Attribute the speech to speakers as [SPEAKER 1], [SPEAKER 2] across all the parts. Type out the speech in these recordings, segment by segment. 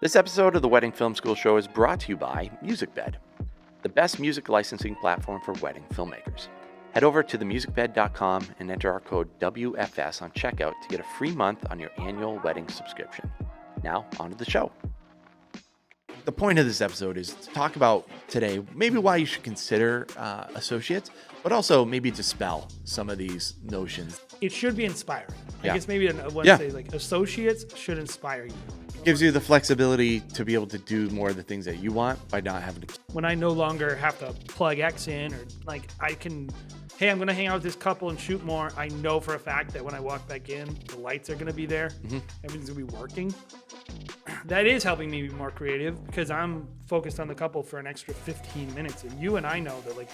[SPEAKER 1] This episode of the Wedding Film School Show is brought to you by MusicBed, the best music licensing platform for wedding filmmakers. Head over to themusicbed.com and enter our code WFS on checkout to get a free month on your annual wedding subscription. Now, on to the show. The point of this episode is to talk about today maybe why you should consider associates, but also maybe dispel some of these notions.
[SPEAKER 2] It should be inspiring. I
[SPEAKER 1] Yeah.
[SPEAKER 2] guess maybe I want to say like associates should inspire you.
[SPEAKER 1] Gives you the flexibility to be able to do more of the things that you want by not having to.
[SPEAKER 2] When I no longer have to plug X in, or like I can, hey, I'm going to hang out with this couple and shoot more. I know for a fact that when I walk back in, the lights are going to be there. Everything's going to be working. That is helping me be more creative because I'm focused on the couple for an extra 15 minutes. And you and I know that, like,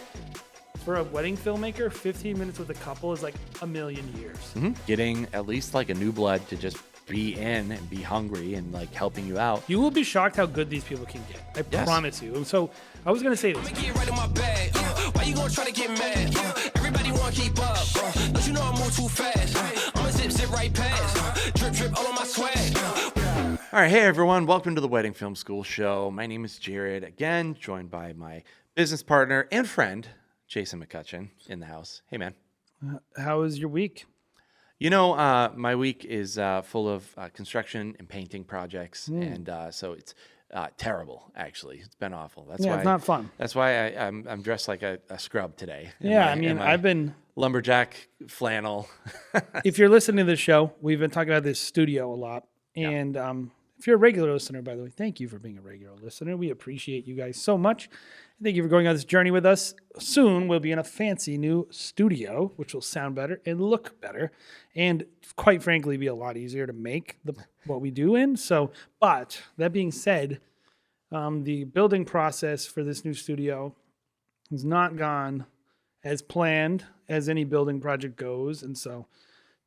[SPEAKER 2] for a wedding filmmaker, 15 minutes with a couple is like a million years.
[SPEAKER 1] Getting at least like a new blood to just be in and be hungry and like helping you out.
[SPEAKER 2] You will be shocked how good these people can get. I promise you. So I was going to say this.
[SPEAKER 3] Get right in my bag. Why you gonna try to get mad? Everybody wanna keep up. Don't you know I move too fast? I'ma zip right past. Drip all on my swag.
[SPEAKER 1] All right, hey everyone, welcome to the Wedding Film School Show. My name is Jared, again, joined by my business partner and friend, Jason McCutcheon, in the house. Hey, man.
[SPEAKER 2] How was your week?
[SPEAKER 1] You know, my week is full of construction and painting projects, and so it's terrible, actually. It's been awful. That's why
[SPEAKER 2] it's not fun.
[SPEAKER 1] That's why I'm dressed like a scrub today.
[SPEAKER 2] I've been...
[SPEAKER 1] lumberjack flannel.
[SPEAKER 2] If you're listening to the show, we've been talking about this studio a lot. And if you're a regular listener, by the way, thank you for being a regular listener. We appreciate you guys so much. Thank you for going on this journey with us. Soon we'll be in a fancy new studio, which will sound better and look better, and quite frankly, be a lot easier to make what we do in. So, but that being said, the building process for this new studio has not gone as planned as any building project goes, and so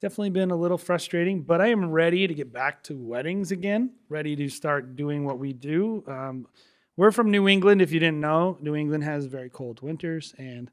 [SPEAKER 2] definitely been a little frustrating, but I am ready to get back to weddings again, ready to start doing what we do. We're from New England, if you didn't know. New England has very cold winters, and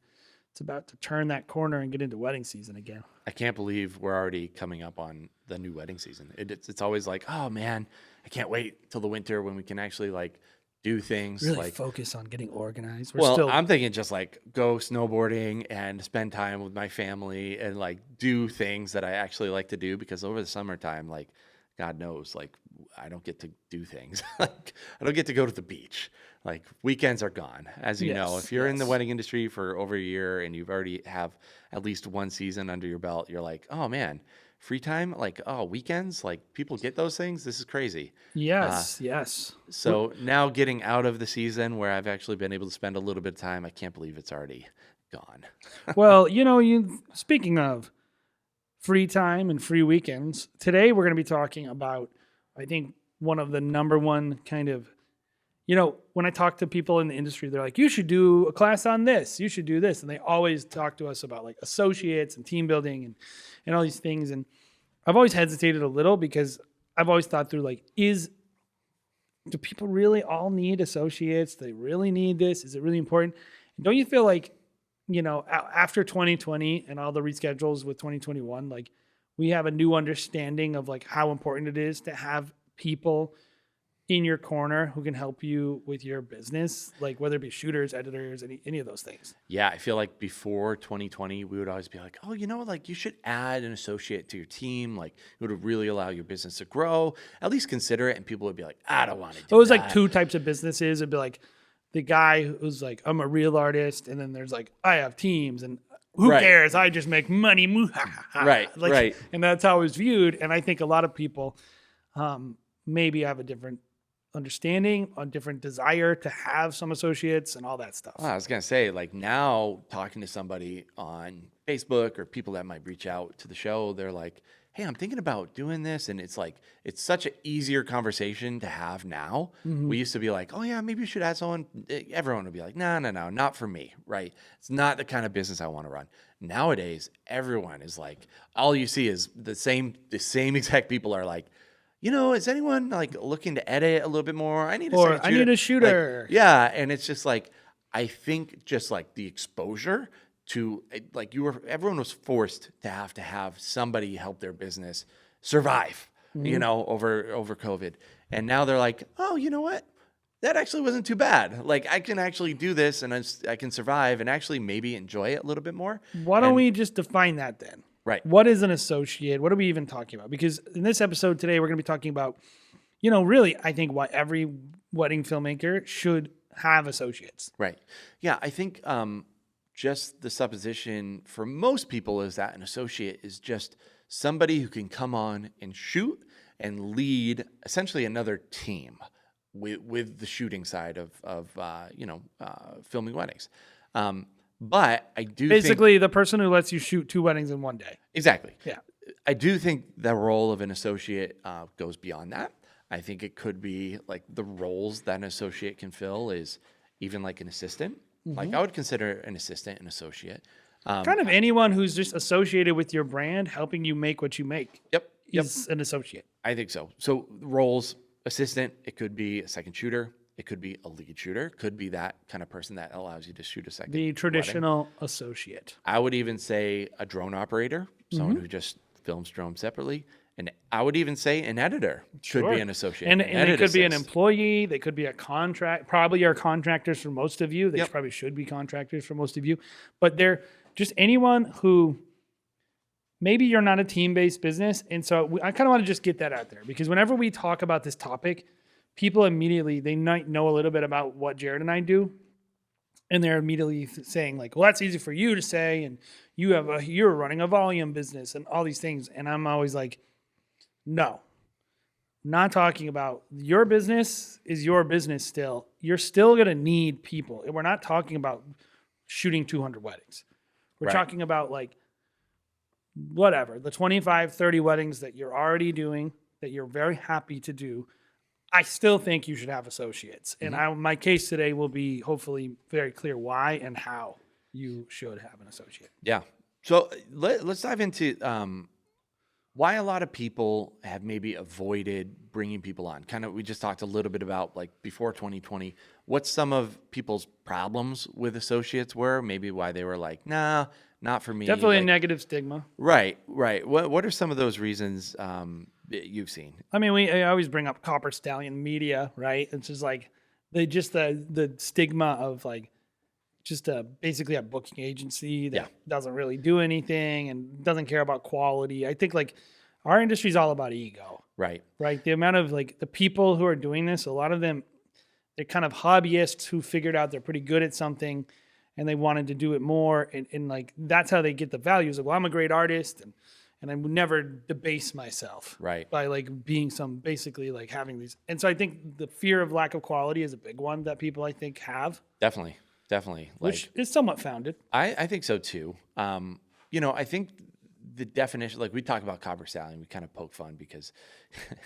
[SPEAKER 2] it's about to turn that corner and get into wedding season again.
[SPEAKER 1] I can't believe we're already coming up on the new wedding season. It's always like, oh man, I can't wait till the winter when we can actually like do things.
[SPEAKER 2] Really
[SPEAKER 1] like
[SPEAKER 2] focus on getting organized.
[SPEAKER 1] I'm thinking just like go snowboarding and spend time with my family and like do things that I actually like to do, because over the summertime, like God knows, like I don't get to do things. Like I don't get to go to the beach. Like weekends are gone, as you know. If you're in the wedding industry for over a year and you've already have at least one season under your belt, you're like, oh man, free time, like, oh, weekends, like people get those things. This is crazy.
[SPEAKER 2] Yes.
[SPEAKER 1] So now getting out of the season where I've actually been able to spend a little bit of time, I can't believe it's already gone.
[SPEAKER 2] Well, speaking of free time and free weekends, today we're going to be talking about, I think, one of the number one kind of, when I talk to people in the industry, they're like, you should do a class on this, you should do this. And they always talk to us about like associates and team building and all these things. And I've always hesitated a little because I've always thought through like, do people really all need associates? Do they really need this? Is it really important? And don't you feel like, after 2020 and all the reschedules with 2021, like we have a new understanding of like how important it is to have people in your corner who can help you with your business, like whether it be shooters, editors, any of those things.
[SPEAKER 1] Yeah, I feel like before 2020, we would always be like, oh, like you should add an associate to your team. Like it would really allow your business to grow. At least consider it. And people would be like, I don't want to do that.
[SPEAKER 2] It was like two types of businesses. It'd be like the guy who's like, I'm a real artist. And then there's like, I have teams and who cares? I just make money.
[SPEAKER 1] Right.
[SPEAKER 2] And that's how it was viewed. And I think a lot of people maybe have a different understanding, a different desire to have some associates and all that stuff.
[SPEAKER 1] Well, I was going to say, like now talking to somebody on Facebook or people that might reach out to the show, they're like, hey, I'm thinking about doing this. And it's like, it's such an easier conversation to have now. We used to be like, oh yeah, maybe you should add someone. Everyone would be like, no, not for me, right? It's not the kind of business I want to run. Nowadays, everyone is like, all you see is the same exact people are like, is anyone like looking to edit a little bit more? I need a
[SPEAKER 2] shooter.
[SPEAKER 1] Like, yeah. And it's just like, I think just like the exposure to like everyone was forced to have somebody help their business survive, over COVID. And now they're like, oh, you know what? That actually wasn't too bad. Like, I can actually do this and I can survive and actually maybe enjoy it a little bit more.
[SPEAKER 2] Why don't we just define that then?
[SPEAKER 1] Right.
[SPEAKER 2] What is an associate? What are we even talking about? Because in this episode today, we're going to be talking about, really, I think why every wedding filmmaker should have associates.
[SPEAKER 1] Right. Yeah, I think just the supposition for most people is that an associate is just somebody who can come on and shoot and lead essentially another team with the shooting side of filming weddings. But I do
[SPEAKER 2] basically the person who lets you shoot 2 weddings in one day.
[SPEAKER 1] Exactly.
[SPEAKER 2] Yeah.
[SPEAKER 1] I do think the role of an associate goes beyond that. I think it could be like the roles that an associate can fill is even like an assistant. Like I would consider an assistant an associate.
[SPEAKER 2] Kind of anyone who's just associated with your brand, helping you make what you make.
[SPEAKER 1] Yep.
[SPEAKER 2] Is an associate.
[SPEAKER 1] I think so. So roles, assistant, it could be a second shooter. It could be a lead shooter. Could be that kind of person that allows you to shoot a second.
[SPEAKER 2] The traditional associate.
[SPEAKER 1] I would even say a drone operator, someone who just films drones separately. And I would even say an editor could be an associate.
[SPEAKER 2] And they could be an employee. They could be a contract. Probably are contractors for most of you. They probably should be contractors for most of you. But they're just anyone who maybe you're not a team-based business. And so I kind of want to just get that out there. Because whenever we talk about this topic, people immediately, they might know a little bit about what Jared and I do. And they're immediately saying like, well, that's easy for you to say. And you're running a volume business and all these things. And I'm always like, no, not talking about your business is your business still. You're still going to need people. And we're not talking about shooting 200 weddings. We're talking about like whatever, the 25, 30 weddings that you're already doing, that you're very happy to do. I still think you should have associates. And my case today will be hopefully very clear why and how you should have an associate.
[SPEAKER 1] Yeah. So let's dive into why a lot of people have maybe avoided bringing people on. Kind of, we just talked a little bit about like before 2020, what some of people's problems with associates were, maybe why they were like, nah, not for me.
[SPEAKER 2] Definitely
[SPEAKER 1] like,
[SPEAKER 2] a negative stigma.
[SPEAKER 1] Right. What are some of those reasons that you've seen?
[SPEAKER 2] I mean, I always bring up Copper Stallion Media, right? It's just like the stigma of like just basically a booking agency that doesn't really do anything and doesn't care about quality. I think like our industry is all about ego.
[SPEAKER 1] Right.
[SPEAKER 2] The amount of like the people who are doing this, a lot of them, they're kind of hobbyists who figured out they're pretty good at something and they wanted to do it more. And like, that's how they get the values of, well, I'm a great artist and I would never debase myself by like being basically like having these. And so I think the fear of lack of quality is a big one that people I think have.
[SPEAKER 1] Definitely.
[SPEAKER 2] Which is somewhat founded.
[SPEAKER 1] I think so too. I think the definition, like we talk about Copper Stallion, we kind of poke fun because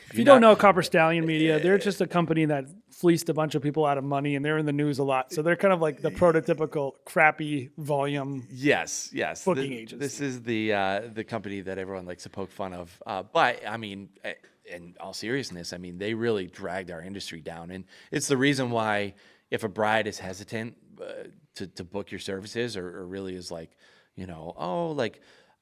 [SPEAKER 2] if you don't know Copper Stallion Media, they're just a company that fleeced a bunch of people out of money and they're in the news a lot. So they're kind of like the prototypical crappy volume booking agency.
[SPEAKER 1] This is the company that everyone likes to poke fun of. But I mean, in all seriousness, I mean, they really dragged our industry down. And it's the reason why if a bride is hesitant to book your services or really is like,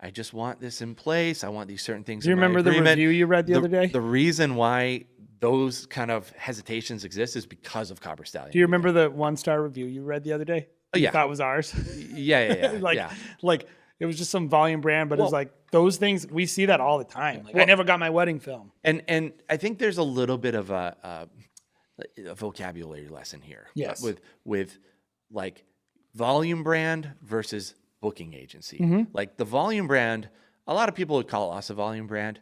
[SPEAKER 1] I just want this in place. I want these certain things.
[SPEAKER 2] Do you remember the review you read the other day?
[SPEAKER 1] The reason why those kind of hesitations exist is because of Copper Stallion.
[SPEAKER 2] Do you remember the 1-star review you read the other day?
[SPEAKER 1] Oh, yeah.
[SPEAKER 2] You thought was ours?
[SPEAKER 1] Yeah.
[SPEAKER 2] Like it was just some volume brand, but it's like those things, we see that all the time. Like I never got my wedding film.
[SPEAKER 1] And I think there's a little bit of a vocabulary lesson here.
[SPEAKER 2] Yes.
[SPEAKER 1] With like volume brand versus booking agency. Like the volume brand, a lot of people would call us a volume brand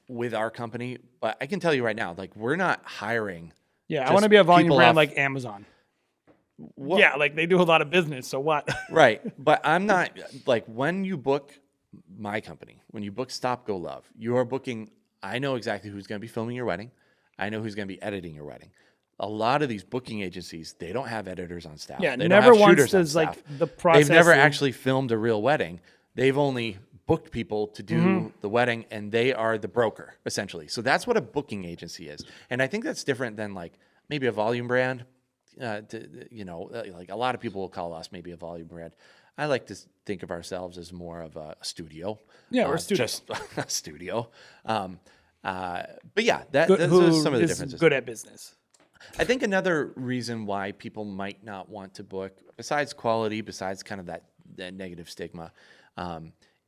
[SPEAKER 1] with our company, but I can tell you right now, like we're not hiring.
[SPEAKER 2] Yeah, I want to be a volume brand like Amazon. Yeah, like they do a lot of business, so what?
[SPEAKER 1] Right, but I'm not, like when you book my company, when you book Stop Go Love, you are booking, I know exactly who's going to be filming your wedding. I know who's going to be editing your wedding. A lot of these booking agencies, they don't have editors on staff.
[SPEAKER 2] Yeah,
[SPEAKER 1] they
[SPEAKER 2] never
[SPEAKER 1] don't have
[SPEAKER 2] once
[SPEAKER 1] shooters on
[SPEAKER 2] does
[SPEAKER 1] staff.
[SPEAKER 2] like the process.
[SPEAKER 1] They've never actually filmed a real wedding. They've only booked people to do the wedding, and they are the broker essentially. So that's what a booking agency is, and I think that's different than like maybe a volume brand. Like a lot of people will call us maybe a volume brand. I like to think of ourselves as more of a studio.
[SPEAKER 2] Yeah, we're a studio.
[SPEAKER 1] Just a studio. But yeah, those are some of the differences.
[SPEAKER 2] Good at business.
[SPEAKER 1] I think another reason why people might not want to book, besides quality, besides kind of that negative stigma,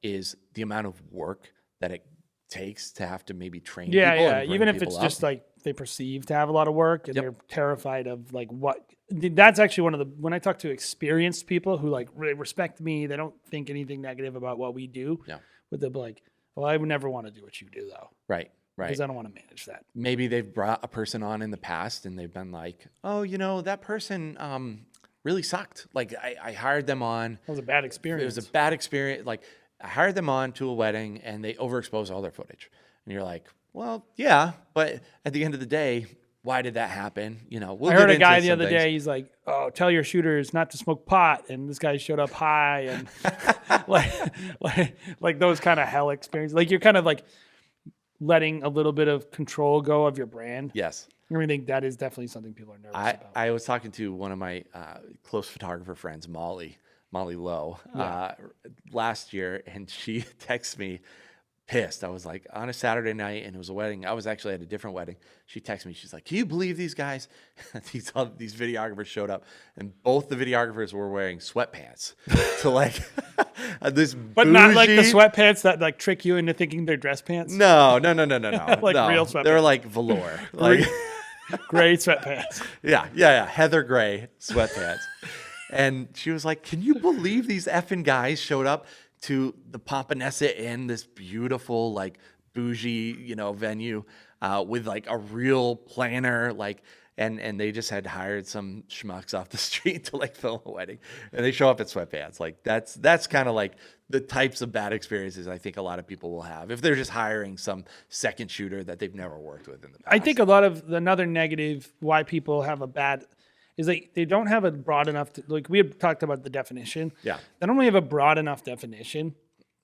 [SPEAKER 1] is the amount of work that it takes to have to maybe train people.
[SPEAKER 2] Yeah.
[SPEAKER 1] And bring
[SPEAKER 2] Even if
[SPEAKER 1] people
[SPEAKER 2] it's
[SPEAKER 1] up.
[SPEAKER 2] just like they perceive to have a lot of work and they're terrified of like what. That's actually one of the, when I talk to experienced people who like really respect me, they don't think anything negative about what we do.
[SPEAKER 1] Yeah.
[SPEAKER 2] But they'll be like, well, I would never want to do what you do though.
[SPEAKER 1] Right.
[SPEAKER 2] Because I don't want to manage that.
[SPEAKER 1] Maybe they've brought a person on in the past and they've been like, oh, that person really sucked. Like I hired them on.
[SPEAKER 2] It was a bad experience.
[SPEAKER 1] It was a bad experience. Like I hired them on to a wedding and they overexposed all their footage. And you're like, well, yeah, but at the end of the day, why did that happen? We'll
[SPEAKER 2] I heard a guy the other day, he's like, oh, tell your shooters not to smoke pot. And this guy showed up high and like those kind of hell experiences. Like you're kind of like letting a little bit of control go of your brand.
[SPEAKER 1] Yes.
[SPEAKER 2] I think that is definitely something people are nervous about.
[SPEAKER 1] I was talking to one of my close photographer friends, Molly Lowe, last year, and she texted me pissed. I was like on a Saturday night and it was a wedding. I was actually at a different wedding. She texted me. She's like, can you believe these guys? these videographers showed up and both the videographers were wearing sweatpants. So like this
[SPEAKER 2] But not like the sweatpants that like trick you into thinking they're dress pants?
[SPEAKER 1] No.
[SPEAKER 2] Like
[SPEAKER 1] no.
[SPEAKER 2] real sweatpants.
[SPEAKER 1] They're like velour. Like
[SPEAKER 2] gray sweatpants.
[SPEAKER 1] Yeah. Heather gray sweatpants. And she was like, can you believe these effing guys showed up to the Pomponessa Inn, this beautiful, like bougie, venue, with like a real planner, like, and they just had hired some schmucks off the street to like film a wedding, and they show up in sweatpants. Like that's kind of like the types of bad experiences I think a lot of people will have if they're just hiring some second shooter that they've never worked with in the past.
[SPEAKER 2] I think a lot of another negative why people have a bad is like they don't have a broad enough, like we had talked about the definition.
[SPEAKER 1] Yeah.
[SPEAKER 2] They don't really have a broad enough definition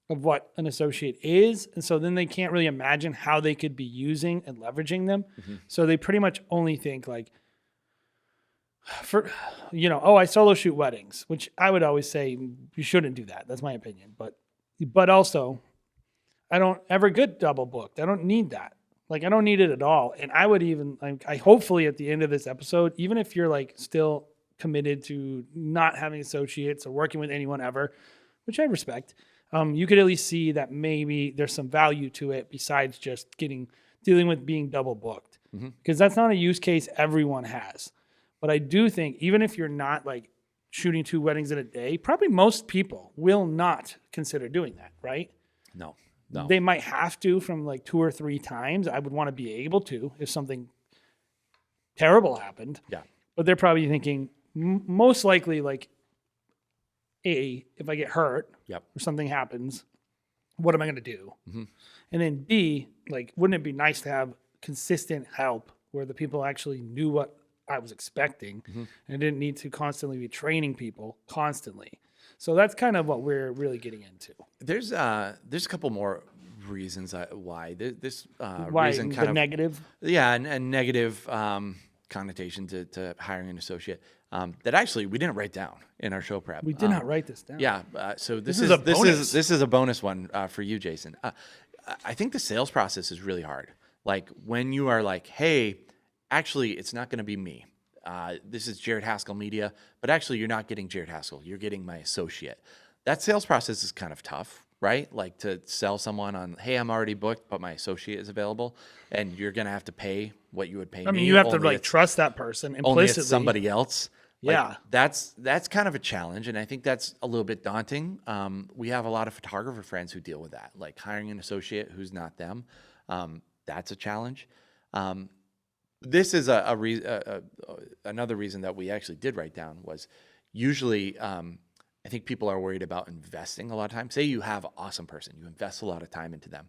[SPEAKER 2] of what an associate is. And so then they can't really imagine how they could be using and leveraging them. Mm-hmm. So they pretty much only think like, I solo shoot weddings, which I would always say you shouldn't do that. That's my opinion. But also I don't ever get double booked. I don't need that. Like, I don't need it at all. And I would even, I hopefully at the end of this episode, even if you're like still committed to not having associates or working with anyone ever, which I respect, you could at least see that maybe there's some value to it besides just dealing with being double booked. Because that's not a use case everyone has. But I do think even if you're not like shooting 2 weddings in a day, probably most people will not consider doing that, right?
[SPEAKER 1] No.
[SPEAKER 2] They might have to from like 2 or 3 times. I would want to be able to if something terrible happened.
[SPEAKER 1] Yeah.
[SPEAKER 2] But they're probably thinking most likely like, A, if I get hurt or something happens, what am I going to do? Mm-hmm. And then B, like, wouldn't it be nice to have consistent help where the people actually knew what I was expecting and didn't need to constantly be training people constantly. So that's kind of what we're really getting into.
[SPEAKER 1] There's a couple more reasons why this
[SPEAKER 2] why
[SPEAKER 1] reason
[SPEAKER 2] the
[SPEAKER 1] kind of
[SPEAKER 2] negative.
[SPEAKER 1] Yeah, a negative connotation to hiring an associate that actually we didn't write down in our show prep.
[SPEAKER 2] We did not write this down.
[SPEAKER 1] Yeah, so this
[SPEAKER 2] is a bonus.
[SPEAKER 1] This is a bonus one for you, Jason. I think the sales process is really hard. Like when you are like, hey, actually, it's not going to be me. This is Jared Haskell Media, but actually you're not getting Jared Haskell. You're getting my associate. That sales process is kind of tough, right? Like to sell someone on, hey, I'm already booked, but my associate is available, and you're going to have to pay what you would pay me.
[SPEAKER 2] I mean, you have to like trust that person implicitly.
[SPEAKER 1] Only it's somebody else. Like,
[SPEAKER 2] yeah.
[SPEAKER 1] That's kind of a challenge, and I think that's a little bit daunting. We have a lot of photographer friends who deal with that, like hiring an associate who's not them. That's a challenge. This is another reason that we actually did write down was usually I think people are worried about investing a lot of time. Say you have an awesome person, you invest a lot of time into them.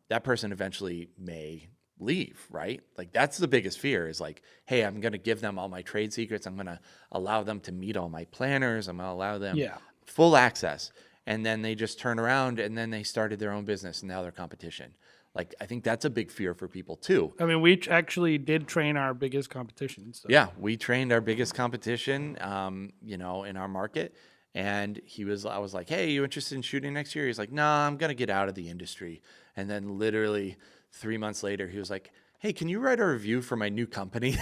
[SPEAKER 1] That person eventually may leave, right? Like that's the biggest fear is like, hey, I'm going to give them all my trade secrets. I'm going to allow them to meet all my planners. I'm going to allow them full access. And then they just turn around and then they started their own business and now they're competition. Like, I think that's a big fear for people too.
[SPEAKER 2] I mean, we actually did train our biggest competition. So.
[SPEAKER 1] Yeah, we trained our biggest competition, in our market. And I was like, hey, you interested in shooting next year? He's like, no, I'm going to get out of the industry. And then literally 3 months later, he was like, hey, can you write a review for my new company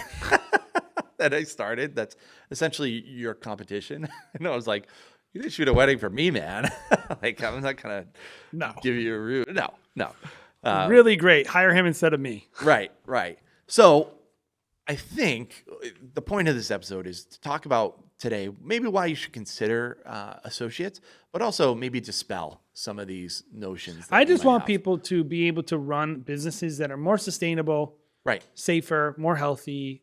[SPEAKER 1] that I started? That's essentially your competition. And I was like, you didn't shoot a wedding for me, man. Like, I'm not going to give you a review. No.
[SPEAKER 2] Really great. Hire him instead of me.
[SPEAKER 1] Right. So I think the point of this episode is to talk about today maybe why you should consider associates, but also maybe dispel some of these notions.
[SPEAKER 2] I just want people to be able to run businesses that are more sustainable,
[SPEAKER 1] right,
[SPEAKER 2] safer, more healthy,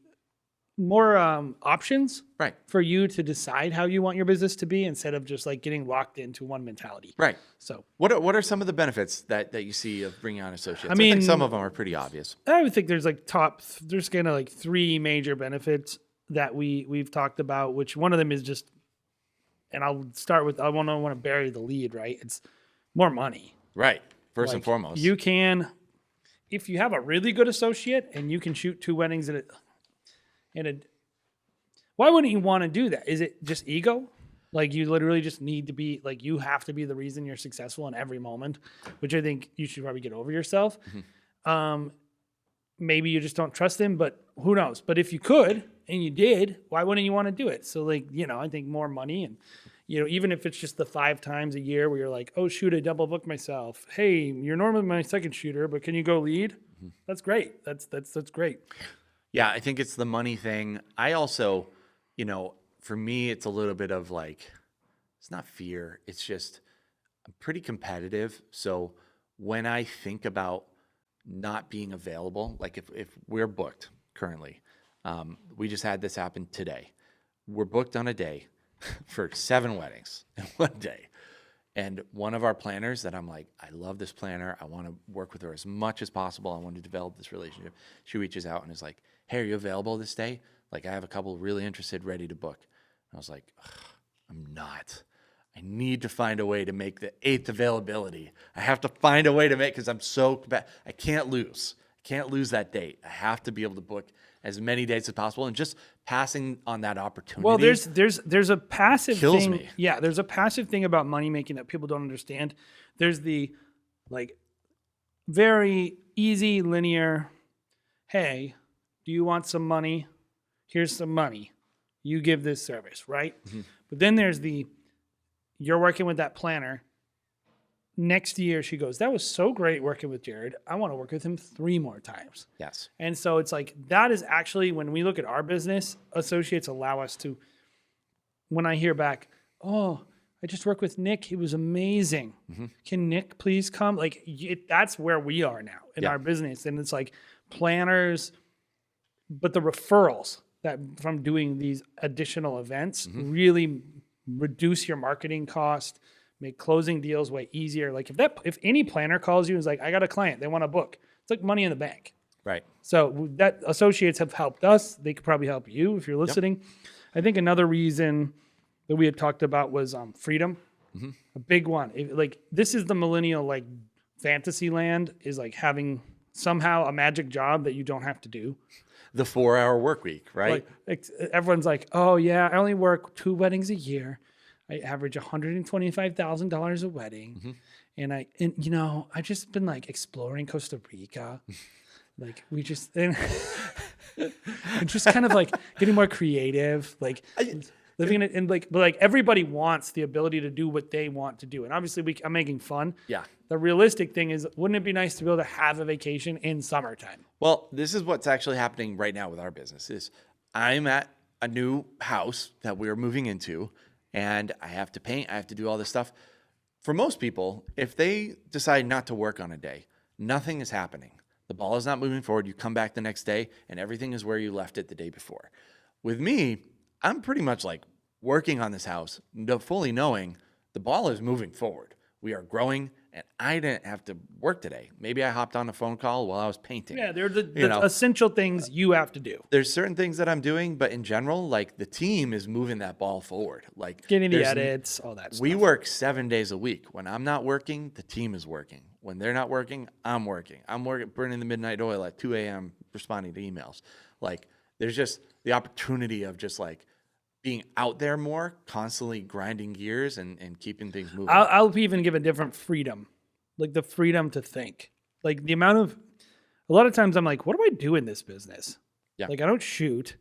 [SPEAKER 2] more options
[SPEAKER 1] right,
[SPEAKER 2] for you to decide how you want your business to be instead of just like getting locked into one mentality.
[SPEAKER 1] Right.
[SPEAKER 2] So
[SPEAKER 1] what are some of the benefits that you see of bringing on associates?
[SPEAKER 2] I mean,
[SPEAKER 1] think some of them are pretty obvious.
[SPEAKER 2] I would think there's like there's kind of like 3 major benefits that we've talked about, which one of them is just, and I'll start with, I want to bury the lead, right? It's more money.
[SPEAKER 1] Right. First and foremost.
[SPEAKER 2] You can, if you have a really good associate and you can shoot 2 weddings why wouldn't you want to do that? Is it just ego? Like you literally just need to be, like you have to be the reason you're successful in every moment, which I think you should probably get over yourself. Mm-hmm. Maybe you just don't trust him, but who knows? But if you could and you did, why wouldn't you want to do it? So like, I think more money and, even if it's just the 5 times a year where you're like, oh shoot, I double booked myself. Hey, you're normally my second shooter, but can you go lead? Mm-hmm. That's great. That's great.
[SPEAKER 1] Yeah, I think it's the money thing. I also, for me, it's a little bit of like, it's not fear. It's just, I'm pretty competitive. So when I think about not being available, like if we're booked currently, we just had this happen today. We're booked on a day for 7 weddings in one day. And one of our planners that I'm like, I love this planner. I want to work with her as much as possible. I want to develop this relationship. She reaches out and is like, hey, are you available this day? Like I have a couple really interested, ready to book. And I was like, I'm not. I need to find a way to make the 8th availability. I have to find a way to make, because I'm so bad. I can't lose. I can't lose that date. I have to be able to book as many dates as possible, and just passing on that opportunity.
[SPEAKER 2] Well, there's a passive
[SPEAKER 1] kills
[SPEAKER 2] thing.
[SPEAKER 1] me.
[SPEAKER 2] Yeah, there's a passive thing about money making that people don't understand. There's the like very easy linear, hey, do you want some money? Here's some money. You give this service, right? Mm-hmm. But then there's you're working with that planner. Next year, she goes, that was so great working with Jared. I want to work with him 3 more times.
[SPEAKER 1] Yes.
[SPEAKER 2] And so it's like, that is actually, when we look at our business, associates allow us to, when I hear back, oh, I just worked with Nick. He was amazing. Mm-hmm. Can Nick please come? Like, that's where we are now in our business. And it's like planners, but the referrals that from doing these additional events really reduce your marketing cost, make closing deals way easier. Like if any planner calls you and is like, I got a client, they want to book, it's like money in the bank.
[SPEAKER 1] Right.
[SPEAKER 2] So that associates have helped us. They could probably help you if you're listening. Yep. I think another reason that we had talked about was freedom. Mm-hmm. A big one. This is the millennial like fantasy land, is like having somehow a magic job that you don't have to do.
[SPEAKER 1] The 4-hour work week, right?
[SPEAKER 2] Like everyone's like, oh yeah, I only work 2 weddings a year. I average $125,000 a wedding. Mm-hmm. And I just been like exploring Costa Rica. Like we just, and just kind of like getting more creative, like living in it. And but everybody wants the ability to do what they want to do. And obviously I'm making fun. Yeah. The realistic thing is, wouldn't it be nice to be able to have a vacation in summertime?
[SPEAKER 1] Well, this is what's actually happening right now with our business is I'm at a new house that we're moving into. And I have to paint, I have to do all this stuff. For most people, if they decide not to work on a day, nothing is happening. The ball is not moving forward. You come back the next day and everything is where you left it the day before. With me, I'm pretty much like working on this house, fully knowing the ball is moving forward. We are growing, and I didn't have to work today. Maybe I hopped on a phone call while I was painting.
[SPEAKER 2] Yeah, they're the essential things you have to do.
[SPEAKER 1] There's certain things that I'm doing, but in general, like the team is moving that ball forward. Like
[SPEAKER 2] getting the edits, all that stuff.
[SPEAKER 1] We work 7 days a week. When I'm not working, the team is working. When they're not working, I'm working. I'm working, burning the midnight oil at 2 a.m., responding to emails. Like there's just the opportunity of just like being out there more, constantly grinding gears and keeping things moving.
[SPEAKER 2] I'll even give a different freedom, like the freedom to think. Like the amount of a lot of times I'm like, what do I do in this business?
[SPEAKER 1] Yeah.
[SPEAKER 2] Like I don't shoot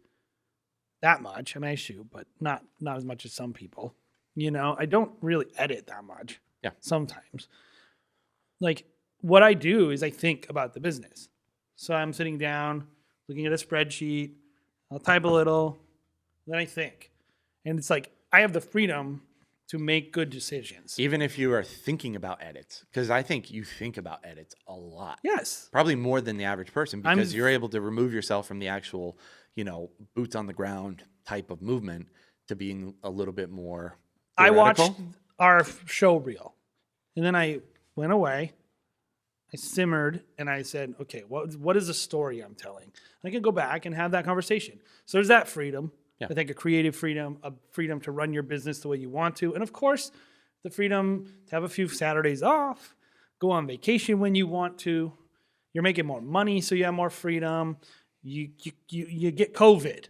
[SPEAKER 2] that much. I mean, I shoot, but not as much as some people. You know, I don't really edit that much.
[SPEAKER 1] Yeah.
[SPEAKER 2] Sometimes. Like what I do is I think about the business. So I'm sitting down, looking at a spreadsheet, I'll type a little, then I think. And it's like I have the freedom to make good decisions.
[SPEAKER 1] Even if you are thinking about edits, because I think you think about edits a lot.
[SPEAKER 2] Yes.
[SPEAKER 1] Probably more than the average person, because you're able to remove yourself from the actual, boots on the ground type of movement to being a little bit more
[SPEAKER 2] I watched
[SPEAKER 1] theoretical.
[SPEAKER 2] our show reel, and then I went away. I simmered, and I said, okay, what is the story I'm telling? I can go back and have that conversation. So there's that freedom.
[SPEAKER 1] Yeah.
[SPEAKER 2] I think a creative freedom, a freedom to run your business the way you want to. And of course, the freedom to have a few Saturdays off, go on vacation when you want to. You're making more money, so you have more freedom. You get COVID.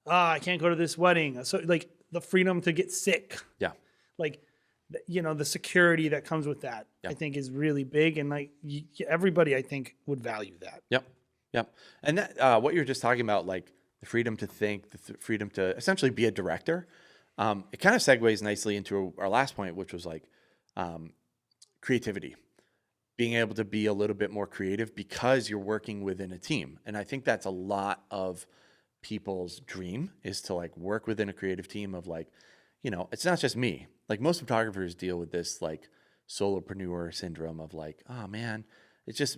[SPEAKER 2] I can't go to this wedding. So like the freedom to get sick.
[SPEAKER 1] Yeah.
[SPEAKER 2] Like, the security that comes with that,
[SPEAKER 1] Yeah.
[SPEAKER 2] I think is really big. And like everybody, I think, would value that.
[SPEAKER 1] Yep. And that what you're just talking about, like the freedom to think, the freedom to essentially be a director, it kind of segues nicely into our last point, which was like creativity. Being able to be a little bit more creative because you're working within a team. And I think that's a lot of people's dream, is to like work within a creative team of like, it's not just me. Like most photographers deal with this like solopreneur syndrome of like, oh man, it's just,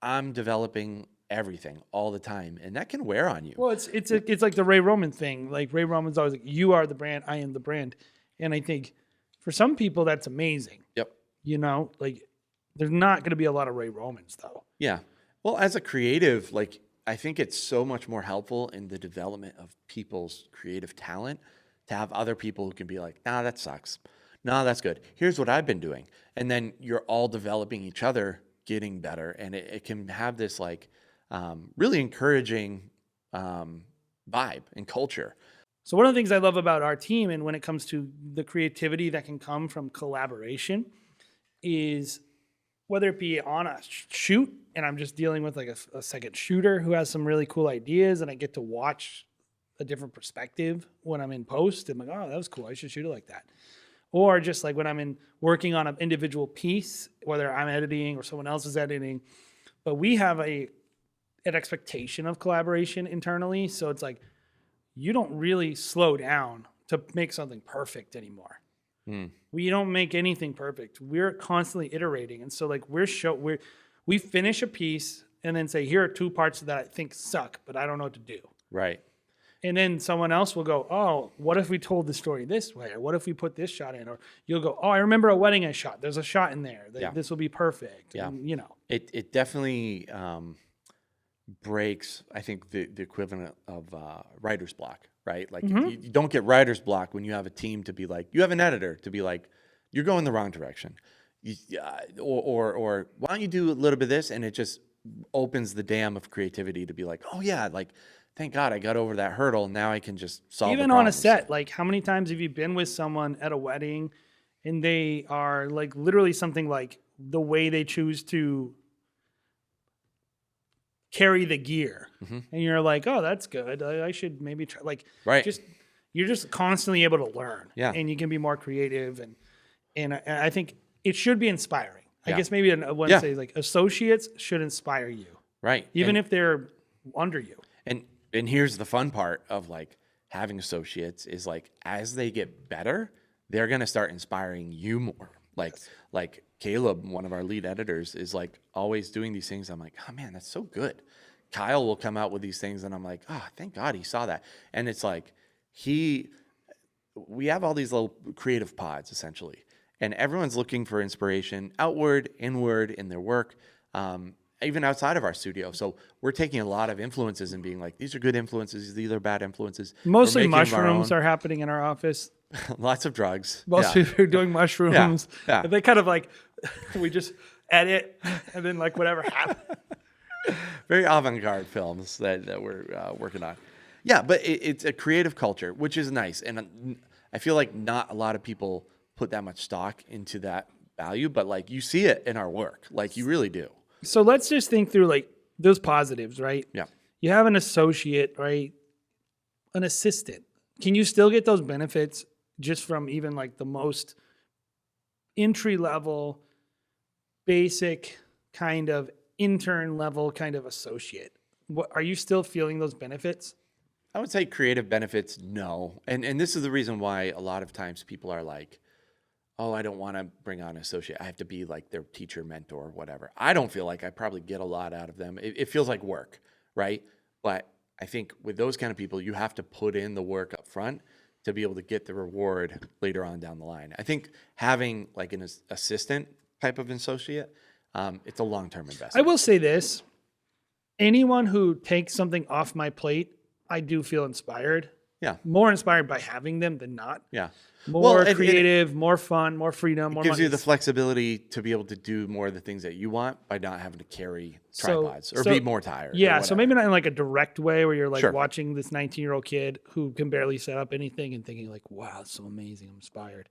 [SPEAKER 1] I'm developing everything all the time, and that can wear on you.
[SPEAKER 2] Well, it's like the Ray Roman thing. Like Ray Roman's always like, you are the brand, I am the brand. And I think for some people that's amazing.
[SPEAKER 1] Yep.
[SPEAKER 2] Like there's not going to be a lot of Ray Romans though.
[SPEAKER 1] Yeah. Well, as a creative, like I think it's so much more helpful in the development of people's creative talent to have other people who can be like, nah, that sucks. Nah, that's good. Here's what I've been doing. And then you're all developing each other, getting better. And it can have this like really encouraging vibe and culture.
[SPEAKER 2] So one of the things I love about our team, and when it comes to the creativity that can come from collaboration, is whether it be on a shoot and I'm just dealing with like a second shooter who has some really cool ideas, and I get to watch a different perspective when I'm in post. I'm like, oh, that was cool. I should shoot it like that. Or just like when I'm working on an individual piece, whether I'm editing or someone else is editing, but we have an expectation of collaboration internally. So it's like, you don't really slow down to make something perfect anymore. We don't make anything perfect. We're constantly iterating. And so like we finish a piece and then say, here are two parts that I think suck, but I don't know what to do.
[SPEAKER 1] Right.
[SPEAKER 2] And then someone else will go, oh, what if we told the story this way? Or what if we put this shot in? Or you'll go, oh, I remember a wedding I shot. There's a shot in there. This will be perfect.
[SPEAKER 1] Yeah.
[SPEAKER 2] And,
[SPEAKER 1] It definitely breaks, I think, the equivalent of writer's block, right? Like you don't get writer's block when you have a team to be like, you have an editor to be like, you're going the wrong direction. Or why don't you do a little bit of this? And it just opens the dam of creativity to be like, oh yeah, like, thank God I got over that hurdle. Now I can just solve
[SPEAKER 2] even
[SPEAKER 1] the
[SPEAKER 2] on a
[SPEAKER 1] problems.
[SPEAKER 2] set, like how many times have you been with someone at a wedding and they are like literally something like the way they choose to carry the gear. And you're like, oh, that's good. I should maybe try. Like,
[SPEAKER 1] Right.
[SPEAKER 2] You're just constantly able to learn.
[SPEAKER 1] Yeah.
[SPEAKER 2] And you can be more creative. And I think it should be inspiring.
[SPEAKER 1] Yeah.
[SPEAKER 2] I guess maybe I want to say like associates should inspire you.
[SPEAKER 1] Right.
[SPEAKER 2] Even
[SPEAKER 1] And-
[SPEAKER 2] if they're under you.
[SPEAKER 1] And here's the fun part of like having associates is like as they get better, they're gonna start inspiring you more. Like Caleb, one of our lead editors, is like always doing these things. I'm like, oh man, that's so good. Kyle will come out with these things, and I'm like, oh, thank God he saw that. And it's like we have all these little creative pods essentially, and everyone's looking for inspiration outward, inward in their work. Even outside of our studio. So we're taking a lot of influences and being like, these are good influences, these are bad influences.
[SPEAKER 2] Mostly
[SPEAKER 1] We're making them our
[SPEAKER 2] mushrooms
[SPEAKER 1] own.
[SPEAKER 2] are happening in our office.
[SPEAKER 1] Lots of drugs.
[SPEAKER 2] Most
[SPEAKER 1] Yeah.
[SPEAKER 2] people are doing mushrooms.
[SPEAKER 1] Yeah.
[SPEAKER 2] They kind of like, we just edit and then like whatever happens.
[SPEAKER 1] Very avant-garde films that we're working on. Yeah, but it's a creative culture, which is nice. And I feel like not a lot of people put that much stock into that value, but like you see it in our work. Like you really do.
[SPEAKER 2] So let's just think through like those positives, right?
[SPEAKER 1] Yeah.
[SPEAKER 2] You have an associate, right? An assistant. Can you still get those benefits just from even like the most entry level, basic kind of intern level kind of associate? What, are you still feeling those benefits?
[SPEAKER 1] I would say creative benefits, no. And this is the reason why a lot of times people are like, oh, I don't want to bring on an associate. I have to be like their teacher, mentor, whatever. I don't feel like I probably get a lot out of them. It feels like work, right? But I think with those kind of people, you have to put in the work up front to be able to get the reward later on down the line. I think having like an assistant type of associate, it's a long-term investment.
[SPEAKER 2] I will say this. Anyone who takes something off my plate, I do feel inspired.
[SPEAKER 1] Yeah.
[SPEAKER 2] More inspired by having them than not.
[SPEAKER 1] Yeah.
[SPEAKER 2] More creative, more fun, more freedom, more
[SPEAKER 1] money. It gives
[SPEAKER 2] money.
[SPEAKER 1] you the flexibility to be able to do more of the things that you want by not having to carry tripods or be more tired.
[SPEAKER 2] Yeah. So maybe not in like a direct way where you're like
[SPEAKER 1] Sure.
[SPEAKER 2] watching this 19-year-old kid who can barely set up anything and thinking like, wow, it's so amazing. I'm inspired.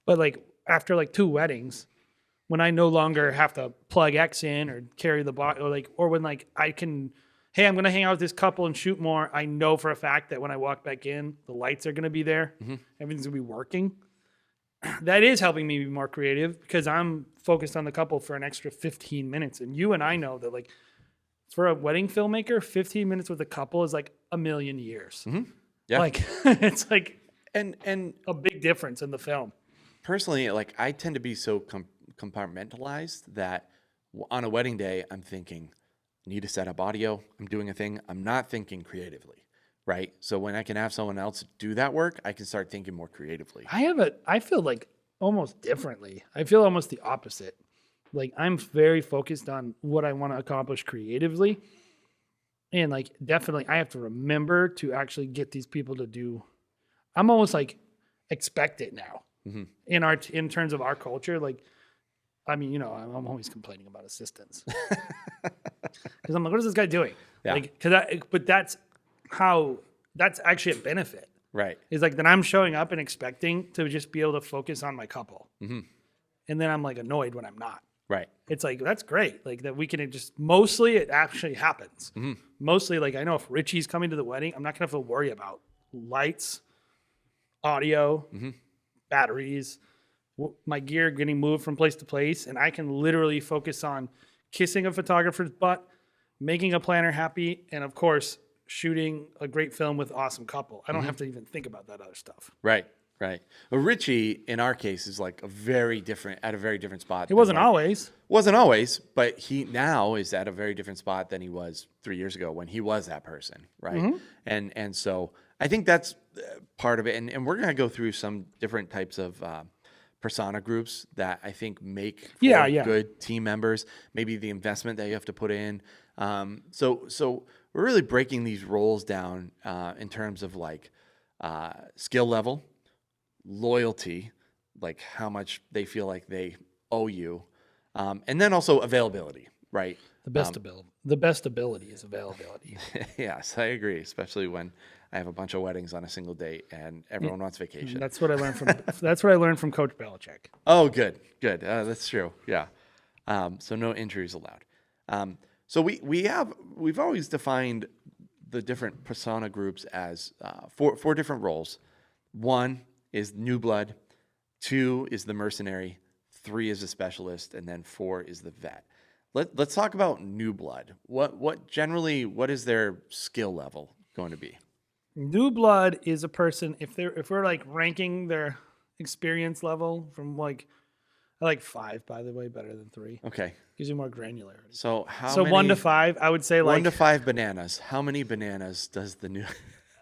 [SPEAKER 2] But like after like 2 weddings, when I no longer have to plug X in or carry the box or when like I can, hey, I'm going to hang out with this couple and shoot more. I know for a fact that when I walk back in, the lights are going to be there. Mm-hmm. Everything's going to be working. That is helping me be more creative because I'm focused on the couple for an extra 15 minutes. And you and I know that like for a wedding filmmaker, 15 minutes with a couple is like a million years.
[SPEAKER 1] Mm-hmm. Yeah.
[SPEAKER 2] Like it's like
[SPEAKER 1] and
[SPEAKER 2] a big difference in the film.
[SPEAKER 1] Personally, like I tend to be so compartmentalized that on a wedding day, I'm thinking, need to set up audio. I'm doing a thing. I'm not thinking creatively, right? So when I can have someone else do that work, I can start thinking more creatively.
[SPEAKER 2] I feel like almost differently. I feel almost the opposite. Like I'm very focused on what I want to accomplish creatively. And like definitely I have to remember to actually get these people to do. I'm almost like expect it now. Mm-hmm. In terms of our culture, like I mean, you know, I'm always complaining about assistants because I'm like, what is this guy doing?
[SPEAKER 1] Yeah.
[SPEAKER 2] Like, but that's actually a benefit,
[SPEAKER 1] right?
[SPEAKER 2] Is like that I'm showing up and expecting to just be able to focus on my couple,
[SPEAKER 1] mm-hmm.
[SPEAKER 2] and then I'm like annoyed when I'm not.
[SPEAKER 1] Right.
[SPEAKER 2] It's like that's great, like that we can just mostly it actually happens. Mm-hmm. Mostly, like I know if Richie's coming to the wedding, I'm not gonna have to worry about lights, audio, mm-hmm. batteries. My gear getting moved from place to place, and I can literally focus on kissing a photographer's butt, making a planner happy, and of course, shooting a great film with awesome couple. I don't have to even think about that other stuff.
[SPEAKER 1] Right, right. Well, Richie, in our case, is like at a very different spot.
[SPEAKER 2] It wasn't always.
[SPEAKER 1] Wasn't always, but he now is at a very different spot than he was 3 years ago when he was that person, right? Mm-hmm. And so I think that's part of it, and we're going to go through some different types of persona groups that I think make for good team members, maybe the investment that you have to put in. So we're really breaking these roles down in terms of like skill level, loyalty, like how much they feel like they owe you, and then also availability, right?
[SPEAKER 2] The best ability is availability.
[SPEAKER 1] Yes, I agree, especially when I have a bunch of weddings on a single date and everyone wants vacation.
[SPEAKER 2] That's what I learned from Coach Belichick.
[SPEAKER 1] Oh, good. That's true. Yeah. So no injuries allowed. So we've always defined the different persona groups as four different roles. 1 is new blood, 2 is the mercenary, 3 is a specialist, and then 4 is the vet. Let's talk about new blood. What is their skill level going to be?
[SPEAKER 2] New blood is a person if we're like ranking their experience level from like I like 5, by the way, better than 3.
[SPEAKER 1] Okay.
[SPEAKER 2] Gives you more granularity.
[SPEAKER 1] So
[SPEAKER 2] 1 to 5, I would say
[SPEAKER 1] 1 to 5 bananas. How many bananas does the new?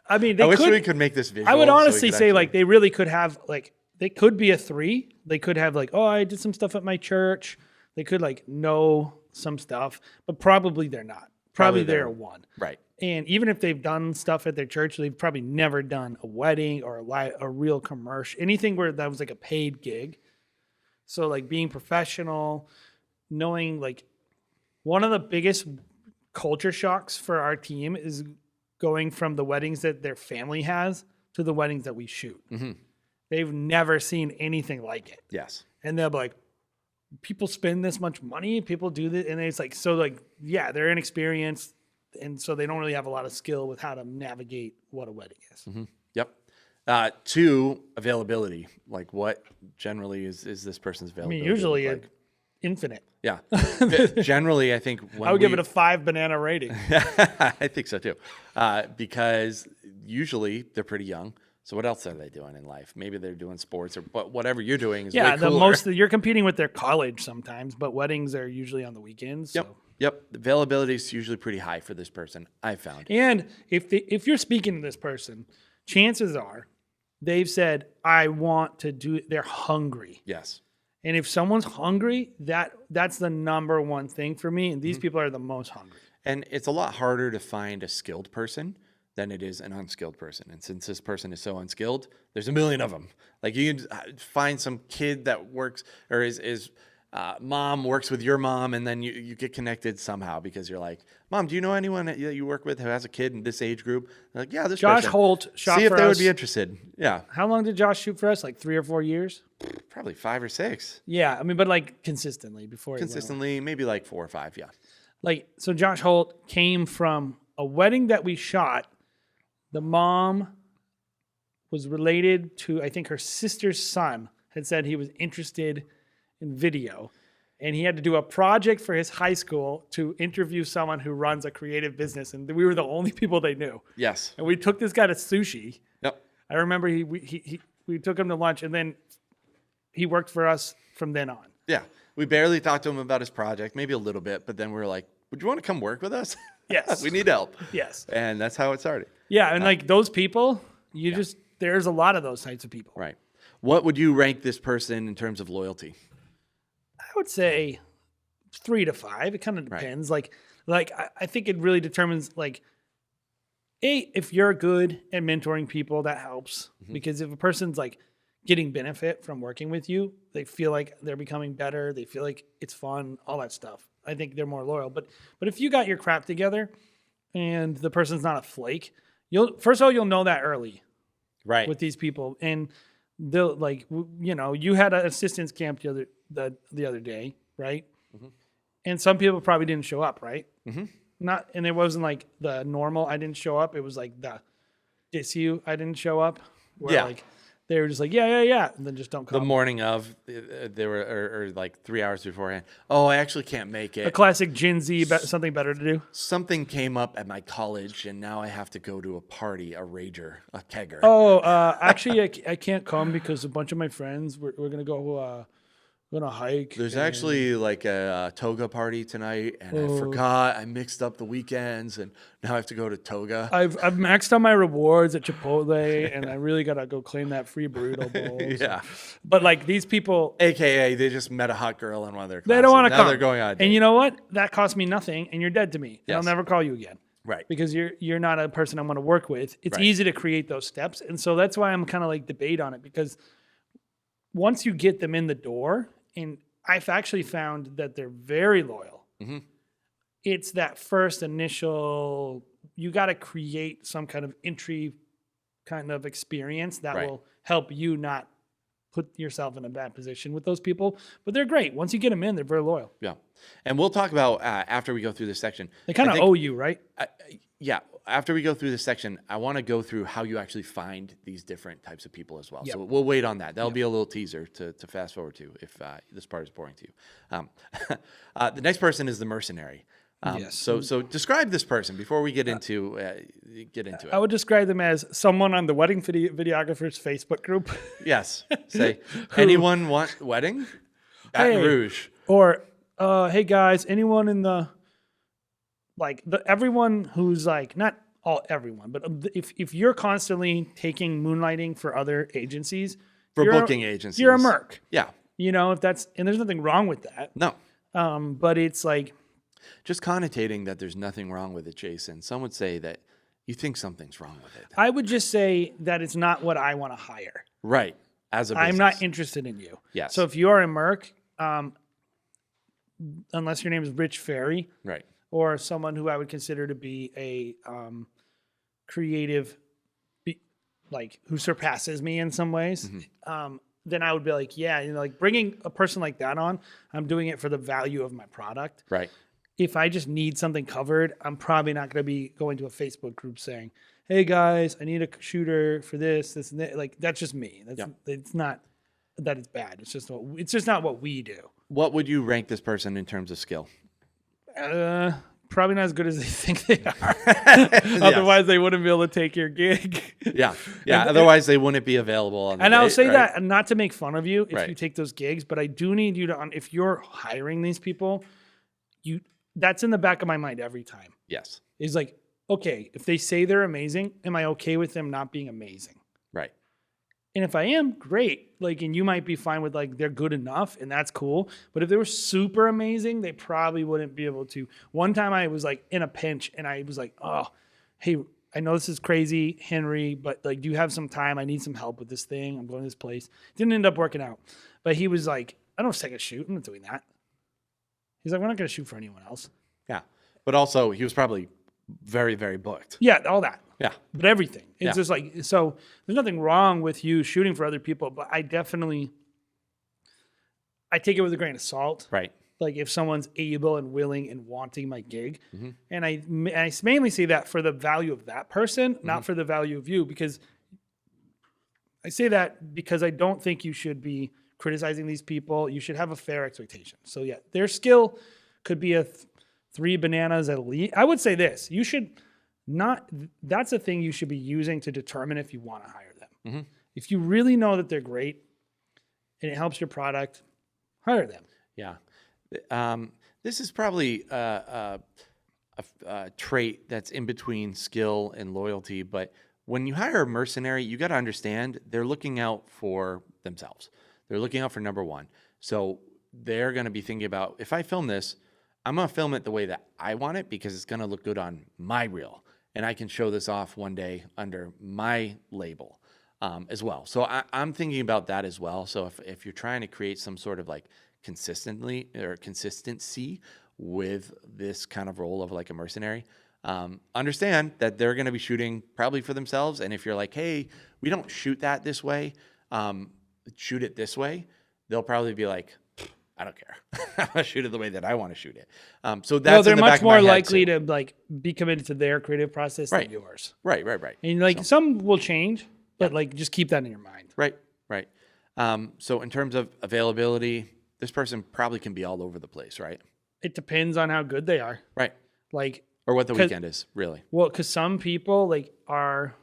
[SPEAKER 2] I mean,
[SPEAKER 1] I wish we could make this visual.
[SPEAKER 2] I would honestly say like they really could have like they could be a 3. They could have like, oh, I did some stuff at my church. They could like know some stuff, but probably they're not. Probably they're a 1.
[SPEAKER 1] Right.
[SPEAKER 2] And even if they've done stuff at their church, they've probably never done a wedding or a real commercial, anything where that was like a paid gig. So like being professional, knowing like one of the biggest culture shocks for our team is going from the weddings that their family has to the weddings that we shoot. Mm-hmm. They've never seen anything like it.
[SPEAKER 1] Yes.
[SPEAKER 2] And they'll be like, people spend this much money, people do this, and it's like, so like, yeah, they're inexperienced, and so they don't really have a lot of skill with how to navigate what a wedding is.
[SPEAKER 1] Mm-hmm. Yep. 2, availability. Like, what generally is this person's
[SPEAKER 2] I
[SPEAKER 1] availability?
[SPEAKER 2] mean, usually
[SPEAKER 1] like?
[SPEAKER 2] infinite.
[SPEAKER 1] Yeah. Generally, I think
[SPEAKER 2] I would give it a 5 banana rating.
[SPEAKER 1] I think so too, because usually they're pretty young. So what else are they doing in life? Maybe they're doing sports or whatever you're doing is way cooler.
[SPEAKER 2] You're competing with their college sometimes, but weddings are usually on the weekends.
[SPEAKER 1] Yep.
[SPEAKER 2] So.
[SPEAKER 1] Yep. The availability is usually pretty high for this person, I found.
[SPEAKER 2] And if you're speaking to this person, chances are they've said, I want to do it. They're hungry.
[SPEAKER 1] Yes.
[SPEAKER 2] And if someone's hungry, that's the number one thing for me. And these people are the most hungry.
[SPEAKER 1] And it's a lot harder to find a skilled person than it is an unskilled person. And since this person is so unskilled, there's a million of them. Like you can find some kid that works or is mom works with your mom, and then you get connected somehow because you're like, Mom, do you know anyone that you work with who has a kid in this age group? They're like, yeah, this
[SPEAKER 2] Josh
[SPEAKER 1] person.
[SPEAKER 2] Holt shot
[SPEAKER 1] See if
[SPEAKER 2] for
[SPEAKER 1] they
[SPEAKER 2] us.
[SPEAKER 1] would be interested. Yeah.
[SPEAKER 2] How long did Josh shoot for us? Like 3 or 4 years?
[SPEAKER 1] Probably 5 or 6.
[SPEAKER 2] Yeah, I mean, but like consistently before.
[SPEAKER 1] Consistently, maybe like 4 or 5, yeah.
[SPEAKER 2] Like, so Josh Holt came from a wedding that we shot. The mom was related to, I think her sister's son had said he was interested in video. And he had to do a project for his high school to interview someone who runs a creative business. And we were the only people they knew.
[SPEAKER 1] Yes.
[SPEAKER 2] And we took this guy to sushi.
[SPEAKER 1] Yep.
[SPEAKER 2] I remember we took him to lunch, and then he worked for us from then on.
[SPEAKER 1] Yeah. We barely talked to him about his project, maybe a little bit, but then we were like, would you want to come work with us?
[SPEAKER 2] Yes.
[SPEAKER 1] We need help.
[SPEAKER 2] Yes.
[SPEAKER 1] And that's how it started.
[SPEAKER 2] Yeah, and like those people, there's a lot of those types of people.
[SPEAKER 1] Right. What would you rank this person in terms of loyalty?
[SPEAKER 2] I would say 3 to 5. It kind of depends. Right. Like I think it really determines like, if you're good at mentoring people, that helps. Mm-hmm. Because if a person's like getting benefit from working with you, they feel like they're becoming better. They feel like it's fun, all that stuff. I think they're more loyal. But if you got your crap together and the person's not a flake, you'll know that early.
[SPEAKER 1] Right.
[SPEAKER 2] With these people. And they'll like, you had an assistance camp the other day, right? Mm-hmm. And some people probably didn't show up, right? Mm-hmm. And it wasn't like the normal I didn't show up. It was like the diss you I didn't show up. Where like they were just like, yeah, and then just don't come.
[SPEAKER 1] The morning of, they were, or like 3 hours beforehand. Oh, I actually can't make it.
[SPEAKER 2] A classic Gen Z, something better to do.
[SPEAKER 1] Something came up at my college, and now I have to go to a party, a rager, a kegger.
[SPEAKER 2] Oh, actually, I can't come because a bunch of my friends, we're going to go on a hike.
[SPEAKER 1] There's actually like a toga party tonight, and I forgot. I mixed up the weekends, and now I have to go to toga.
[SPEAKER 2] I've maxed out my rewards at Chipotle, and I really got to go claim that free burrito bowl.
[SPEAKER 1] Yeah.
[SPEAKER 2] But like these people.
[SPEAKER 1] AKA, they just met a hot girl in one of their classes.
[SPEAKER 2] They don't want to come.
[SPEAKER 1] Now they're going on a date.
[SPEAKER 2] And you know what? That cost me nothing, and you're dead to me. Yes. I'll never call you again.
[SPEAKER 1] Right.
[SPEAKER 2] Because you're not a person I want to work with. It's easy to create those steps. And so that's why I'm kind of like debate on it, because once you get them in the door, and I've actually found that they're very loyal. Mm-hmm. It's that first initial, you got to create some kind of entry kind of experience that will help you not put yourself in a bad position with those people. But they're great. Once you get them in, they're very loyal.
[SPEAKER 1] Yeah. And we'll talk about, after we go through this section.
[SPEAKER 2] They kind of owe you, right?
[SPEAKER 1] Yeah. After we go through this section, I want to go through how you actually find these different types of people as well. Yep. So we'll wait on that. That'll be a little teaser to fast forward to if this part is boring to you. The next person is the Mercenary.
[SPEAKER 2] Yes.
[SPEAKER 1] So describe this person before we get into it.
[SPEAKER 2] I would describe them as someone on the wedding videographer's Facebook group.
[SPEAKER 1] Yes. Say, anyone want wedding? Baton Rouge.
[SPEAKER 2] Or, hey guys, anyone in the, everyone who's like, not all everyone, but if you're constantly taking moonlighting for other agencies.
[SPEAKER 1] For booking agencies.
[SPEAKER 2] You're a merc.
[SPEAKER 1] Yeah.
[SPEAKER 2] If that's, and there's nothing wrong with that.
[SPEAKER 1] No.
[SPEAKER 2] But it's like.
[SPEAKER 1] Just connotating that there's nothing wrong with it, Jason. Some would say that you think something's wrong with it.
[SPEAKER 2] I would just say that it's not what I want to hire.
[SPEAKER 1] Right. As a business.
[SPEAKER 2] I'm not interested in you.
[SPEAKER 1] Yes.
[SPEAKER 2] So if you are a merc, unless your name is Rich Ferry.
[SPEAKER 1] Right.
[SPEAKER 2] Or someone who I would consider to be a creative, who surpasses me in some ways, then I would be like, yeah, like bringing a person like that on, I'm doing it for the value of my product.
[SPEAKER 1] Right.
[SPEAKER 2] If I just need something covered, I'm probably not going to be going to a Facebook group saying, hey guys, I need a shooter for this, and that. Like, that's just me. It's not that it's bad. It's just not what we do.
[SPEAKER 1] What would you rank this person in terms of skill?
[SPEAKER 2] Probably not as good as they think they are. Otherwise, they wouldn't be able to take your gig.
[SPEAKER 1] Yeah. Otherwise, they wouldn't be available on the
[SPEAKER 2] And
[SPEAKER 1] date,
[SPEAKER 2] I'll say
[SPEAKER 1] right?
[SPEAKER 2] that, and not to make fun of you if
[SPEAKER 1] Right.
[SPEAKER 2] you take those gigs, but I do need you to, if you're hiring these people, that's in the back of my mind every time.
[SPEAKER 1] Yes.
[SPEAKER 2] Is like, okay, if they say they're amazing, am I okay with them not being amazing?
[SPEAKER 1] Right.
[SPEAKER 2] And if I am, great. Like, and you might be fine with like, they're good enough and that's cool. But if they were super amazing, they probably wouldn't be able to. One time I was like in a pinch and I was like, oh, hey, I know this is crazy, Henry, but like, do you have some time? I need some help with this thing. I'm going to this place. Didn't end up working out. But he was like, I don't take a shoot. I'm not doing that. He's like, we're not going to shoot for anyone else.
[SPEAKER 1] Yeah. But also, he was probably very, very booked.
[SPEAKER 2] Yeah, all that.
[SPEAKER 1] Yeah.
[SPEAKER 2] But everything. It's just like, so there's nothing wrong with you shooting for other people, but I take it with a grain of salt.
[SPEAKER 1] Right.
[SPEAKER 2] Like if someone's able and willing and wanting my gig. Mm-hmm. And I mainly say that for the value of that person, not for the value of you, because I say that because I don't think you should be criticizing these people. You should have a fair expectation. So yeah, their skill could be a 3 bananas at least. I would say this, you should not, that's a thing you should be using to determine if you want to hire them. Mm-hmm. If you really know that they're great and it helps your product, hire them.
[SPEAKER 1] Yeah. This is probably a trait that's in between skill and loyalty. But when you hire a mercenary, you got to understand they're looking out for themselves. They're looking out for number one. So they're going to be thinking about, if I film this, I'm going to film it the way that I want it because it's going to look good on my reel. And I can show this off one day under my label as well. So I'm thinking about that as well. So if you're trying to create some sort of like consistency with this kind of role of like a mercenary, understand that they're going to be shooting probably for themselves. And if you're like, hey, we don't shoot that this way, shoot it this way, they'll probably be like, I don't care. I'm gonna shoot it the way that I want to shoot it. So that's
[SPEAKER 2] they're
[SPEAKER 1] in the
[SPEAKER 2] much
[SPEAKER 1] back
[SPEAKER 2] more
[SPEAKER 1] of my head
[SPEAKER 2] likely
[SPEAKER 1] too.
[SPEAKER 2] to like be committed to their creative process
[SPEAKER 1] Right.
[SPEAKER 2] than yours.
[SPEAKER 1] Right.
[SPEAKER 2] And like some will change, but like just keep that in your mind.
[SPEAKER 1] Right. So in terms of availability, this person probably can be all over the place, right?
[SPEAKER 2] It depends on how good they are.
[SPEAKER 1] Right.
[SPEAKER 2] Like,
[SPEAKER 1] or what the weekend is, really.
[SPEAKER 2] Well, because some people like are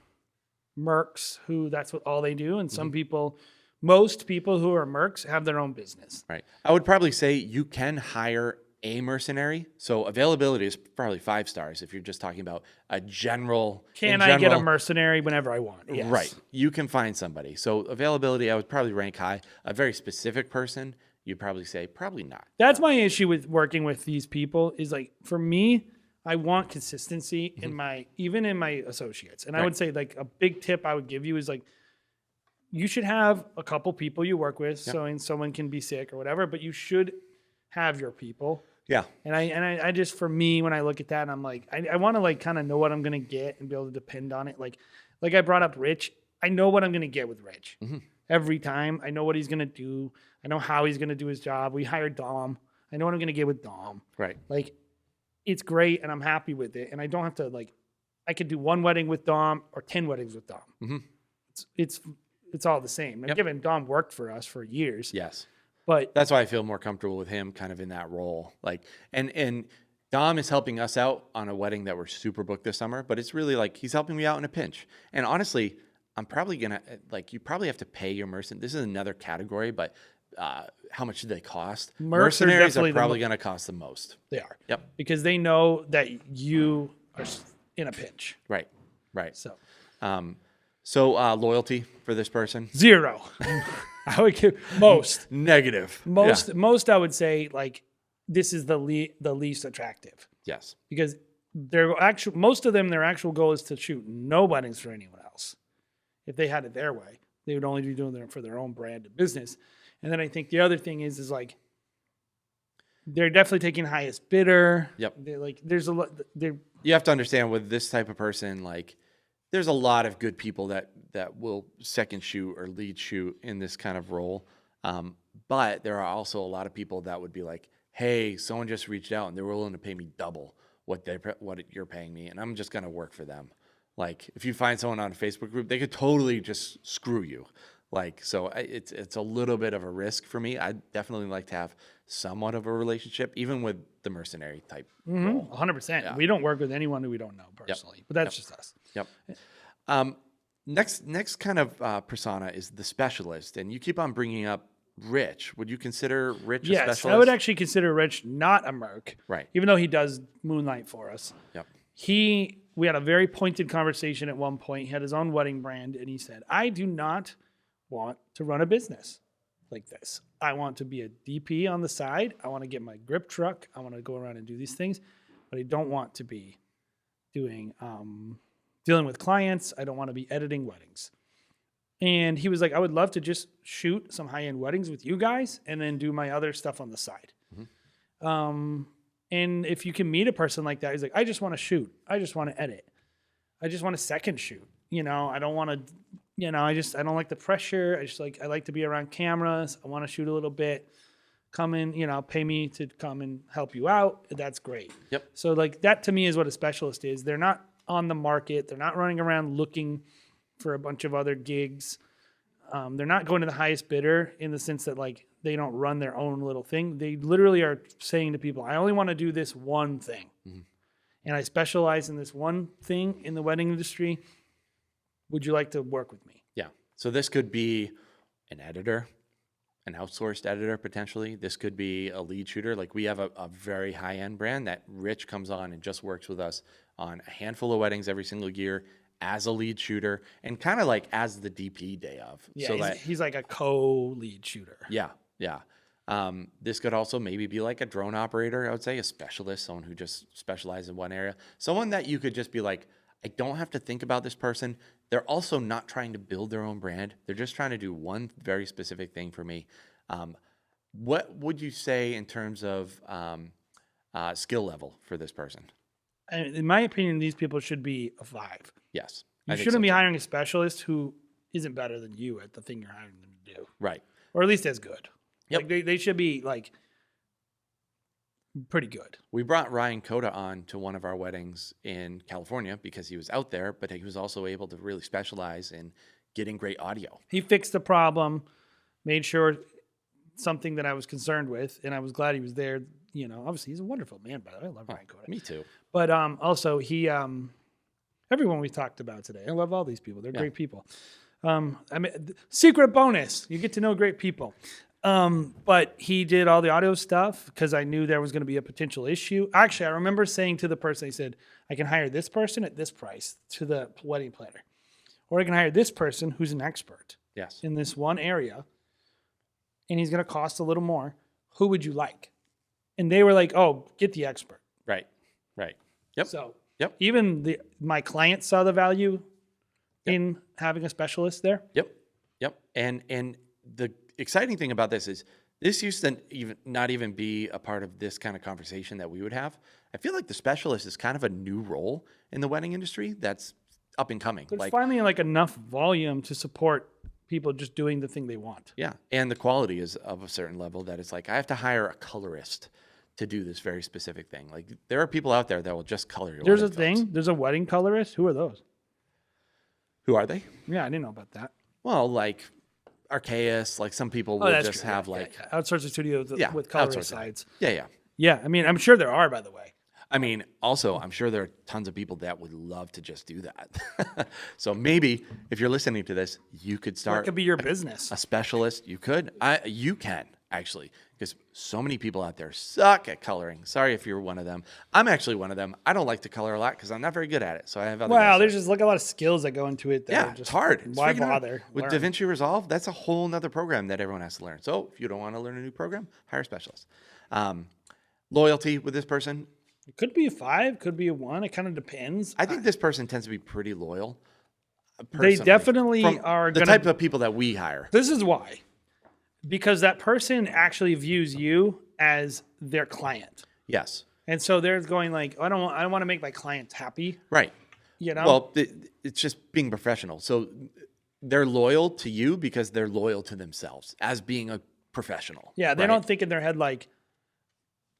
[SPEAKER 2] mercs who that's what all they do, and some people. Most people who are mercs have their own business.
[SPEAKER 1] Right. I would probably say you can hire a mercenary. So availability is probably 5 stars if you're just talking about a general.
[SPEAKER 2] Can I get a mercenary whenever I want? Yes.
[SPEAKER 1] Right. You can find somebody. So availability, I would probably rank high. A very specific person, you'd probably say probably not.
[SPEAKER 2] That's my issue with working with these people is like, for me, I want consistency even in my associates. And I would say like a big tip I would give you is like, you should have a couple people you work with, so and someone can be sick or whatever, but you should have your people.
[SPEAKER 1] Yeah.
[SPEAKER 2] And I just, for me, when I look at that, I'm like, I want to like kind of know what I'm going to get and be able to depend on it. Like I brought up Rich. I know what I'm going to get with Rich every time. I know what he's going to do. I know how he's going to do his job. We hired Dom. I know what I'm going to get with Dom.
[SPEAKER 1] Right.
[SPEAKER 2] Like, it's great and I'm happy with it. And I don't have to like, I could do 1 wedding with Dom or 10 weddings with Dom. Mm-hmm. It's all the same. And given Dom worked for us for years.
[SPEAKER 1] Yes.
[SPEAKER 2] But
[SPEAKER 1] that's why I feel more comfortable with him kind of in that role. Like, and Dom is helping us out on a wedding that we're super booked this summer, but it's really like, he's helping me out in a pinch. And honestly, I'm probably going to like, you probably have to pay your mercenary. This is another category, but how much do they cost? Mercenaries are probably going to cost the most.
[SPEAKER 2] They are.
[SPEAKER 1] Yep.
[SPEAKER 2] Because they know that you are in a pinch.
[SPEAKER 1] Right.
[SPEAKER 2] So,
[SPEAKER 1] loyalty for this person?
[SPEAKER 2] 0. I would give most.
[SPEAKER 1] Negative.
[SPEAKER 2] Most I would say like this is the least attractive.
[SPEAKER 1] Yes.
[SPEAKER 2] Because most of them, their actual goal is to shoot no weddings for anyone else. If they had it their way, they would only be doing it for their own brand of business. And then I think the other thing is like they're definitely taking highest bidder.
[SPEAKER 1] Yep.
[SPEAKER 2] They're like there's a lot.
[SPEAKER 1] You have to understand with this type of person, like there's a lot of good people that that will second shoot or lead shoot in this kind of role. But there are also a lot of people that would be like, hey, someone just reached out and they're willing to pay me double what you're paying me, and I'm just gonna work for them. Like, if you find someone on a Facebook group, they could totally just screw you. Like, so it's a little bit of a risk for me. I'd definitely like to have somewhat of a relationship, even with the mercenary type role.
[SPEAKER 2] 100%.
[SPEAKER 1] Yeah.
[SPEAKER 2] We don't work with anyone who we don't know personally, but that's just us.
[SPEAKER 1] Yep. Next kind of persona is the specialist, and you keep on bringing up Rich. Would you consider Rich a specialist?
[SPEAKER 2] I would actually consider Rich not a merc,
[SPEAKER 1] Right.
[SPEAKER 2] even though he does moonlight for us.
[SPEAKER 1] Yep.
[SPEAKER 2] We had a very pointed conversation at one point. He had his own wedding brand, and he said, I do not want to run a business like this. I want to be a DP on the side. I want to get my grip truck. I want to go around and do these things, but I don't want to be doing dealing with clients. I don't want to be editing weddings. And he was like, I would love to just shoot some high-end weddings with you guys and then do my other stuff on the side. And if you can meet a person like that, he's like, I just want to shoot. I just want to edit. I just want to second shoot. I don't want to, I don't like the pressure. I like to be around cameras. I want to shoot a little bit. Come in, pay me to come and help you out. That's great.
[SPEAKER 1] Yep.
[SPEAKER 2] So like that to me is what a specialist is. They're not on the market. They're not running around looking for a bunch of other gigs. They're not going to the highest bidder in the sense that like they don't run their own little thing. They literally are saying to people, I only want to do this one thing. And I specialize in this one thing in the wedding industry. Would you like to work with me?
[SPEAKER 1] Yeah. So this could be an editor, an outsourced editor potentially. This could be a lead shooter. Like, we have a very high-end brand that Rich comes on and just works with us on a handful of weddings every single year as a lead shooter and kind of like as the DP day of.
[SPEAKER 2] Yeah,
[SPEAKER 1] so
[SPEAKER 2] he's like a co-lead shooter.
[SPEAKER 1] Yeah. This could also maybe be like a drone operator, I would say, a specialist, someone who just specializes in one area. Someone that you could just be like, I don't have to think about this person. They're also not trying to build their own brand. They're just trying to do one very specific thing for me. What would you say in terms of skill level for this person?
[SPEAKER 2] In my opinion, these people should be a 5.
[SPEAKER 1] Yes.
[SPEAKER 2] You shouldn't be hiring a specialist who isn't better than you at the thing you're hiring them to do.
[SPEAKER 1] Right.
[SPEAKER 2] Or at least as good.
[SPEAKER 1] Yep.
[SPEAKER 2] Like they should be like pretty good.
[SPEAKER 1] We brought Ryan Coda on to one of our weddings in California because he was out there, but he was also able to really specialize in getting great audio.
[SPEAKER 2] He fixed the problem, made sure something that I was concerned with, and I was glad he was there. Obviously he's a wonderful man, by the way. I love Ryan Coda.
[SPEAKER 1] Me too.
[SPEAKER 2] But also he, everyone we talked about today, I love all these people. They're great people. Secret bonus, you get to know great people. But he did all the audio stuff because I knew there was going to be a potential issue. Actually, I remember saying to the person, he said, I can hire this person at this price to the wedding planner. Or I can hire this person who's an expert in this one area, and he's going to cost a little more. Who would you like? And they were like, oh, get the expert.
[SPEAKER 1] Right. Yep.
[SPEAKER 2] So
[SPEAKER 1] Yep.
[SPEAKER 2] even my client saw the value in having a specialist there.
[SPEAKER 1] Yep. And the exciting thing about this is this used to not even be a part of this kind of conversation that we would have. I feel like the specialist is kind of a new role in the wedding industry that's up and coming.
[SPEAKER 2] There's finally like enough volume to support people just doing the thing they want.
[SPEAKER 1] Yeah, and the quality is of a certain level that it's like I have to hire a colorist to do this very specific thing. Like, there are people out there that will just color your
[SPEAKER 2] There's a
[SPEAKER 1] wedding
[SPEAKER 2] thing. There's a wedding colorist. Who are those?
[SPEAKER 1] Who are they?
[SPEAKER 2] Yeah, I didn't know about that.
[SPEAKER 1] Well, like Archaeus, like some people will just
[SPEAKER 2] true.
[SPEAKER 1] have
[SPEAKER 2] outsourcing studios with colorist sides.
[SPEAKER 1] Yeah.
[SPEAKER 2] Yeah, I mean, I'm sure there are, by the way.
[SPEAKER 1] I mean, also, I'm sure there are tons of people that would love to just do that. So maybe if you're listening to this, you could start.
[SPEAKER 2] That could be your business.
[SPEAKER 1] A specialist. You could. You can, actually, because so many people out there suck at coloring. Sorry if you're one of them. I'm actually one of them. I don't like to color a lot because I'm not very good at it. So I have other guys
[SPEAKER 2] there's just like a lot of skills that go into it. That are just,
[SPEAKER 1] it's hard.
[SPEAKER 2] Why bother?
[SPEAKER 1] With DaVinci Resolve, that's a whole nother program that everyone has to learn. So if you don't want to learn a new program, hire a specialist. Loyalty with this person.
[SPEAKER 2] It could be a 5, could be a 1. It kind of depends.
[SPEAKER 1] I think this person tends to be pretty loyal.
[SPEAKER 2] They definitely are
[SPEAKER 1] the type of people that we hire.
[SPEAKER 2] This is why. Because that person actually views you as their client.
[SPEAKER 1] Yes.
[SPEAKER 2] And so they're going like, I don't want to make my clients happy.
[SPEAKER 1] Right.
[SPEAKER 2] You know?
[SPEAKER 1] Well, it's just being professional. So they're loyal to you because they're loyal to themselves as being a professional.
[SPEAKER 2] Yeah, they
[SPEAKER 1] right?
[SPEAKER 2] don't think in their head like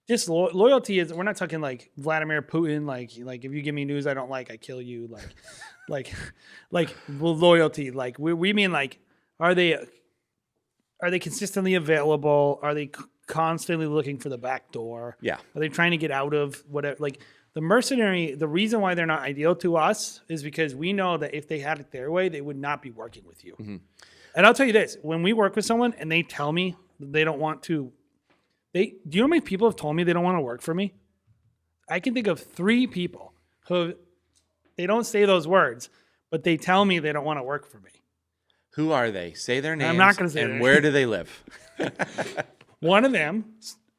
[SPEAKER 2] this loyalty is. We're not talking like Vladimir Putin. Like if you give me news I don't like, I kill you. Like loyalty. Like we mean like are they consistently available? Are they constantly looking for the back door?
[SPEAKER 1] Yeah.
[SPEAKER 2] Are they trying to get out of whatever? Like the Mercenary, the reason why they're not ideal to us is because we know that if they had it their way, they would not be working with you. Mm-hmm. And I'll tell you this, when we work with someone and they tell me they don't want to, do you know how many people have told me they don't want to work for me? I can think of 3 people who, they don't say those words, but they tell me they don't want to work for me.
[SPEAKER 1] Who are they? Say their names.
[SPEAKER 2] I'm not going to say
[SPEAKER 1] and where do they live?
[SPEAKER 2] One of them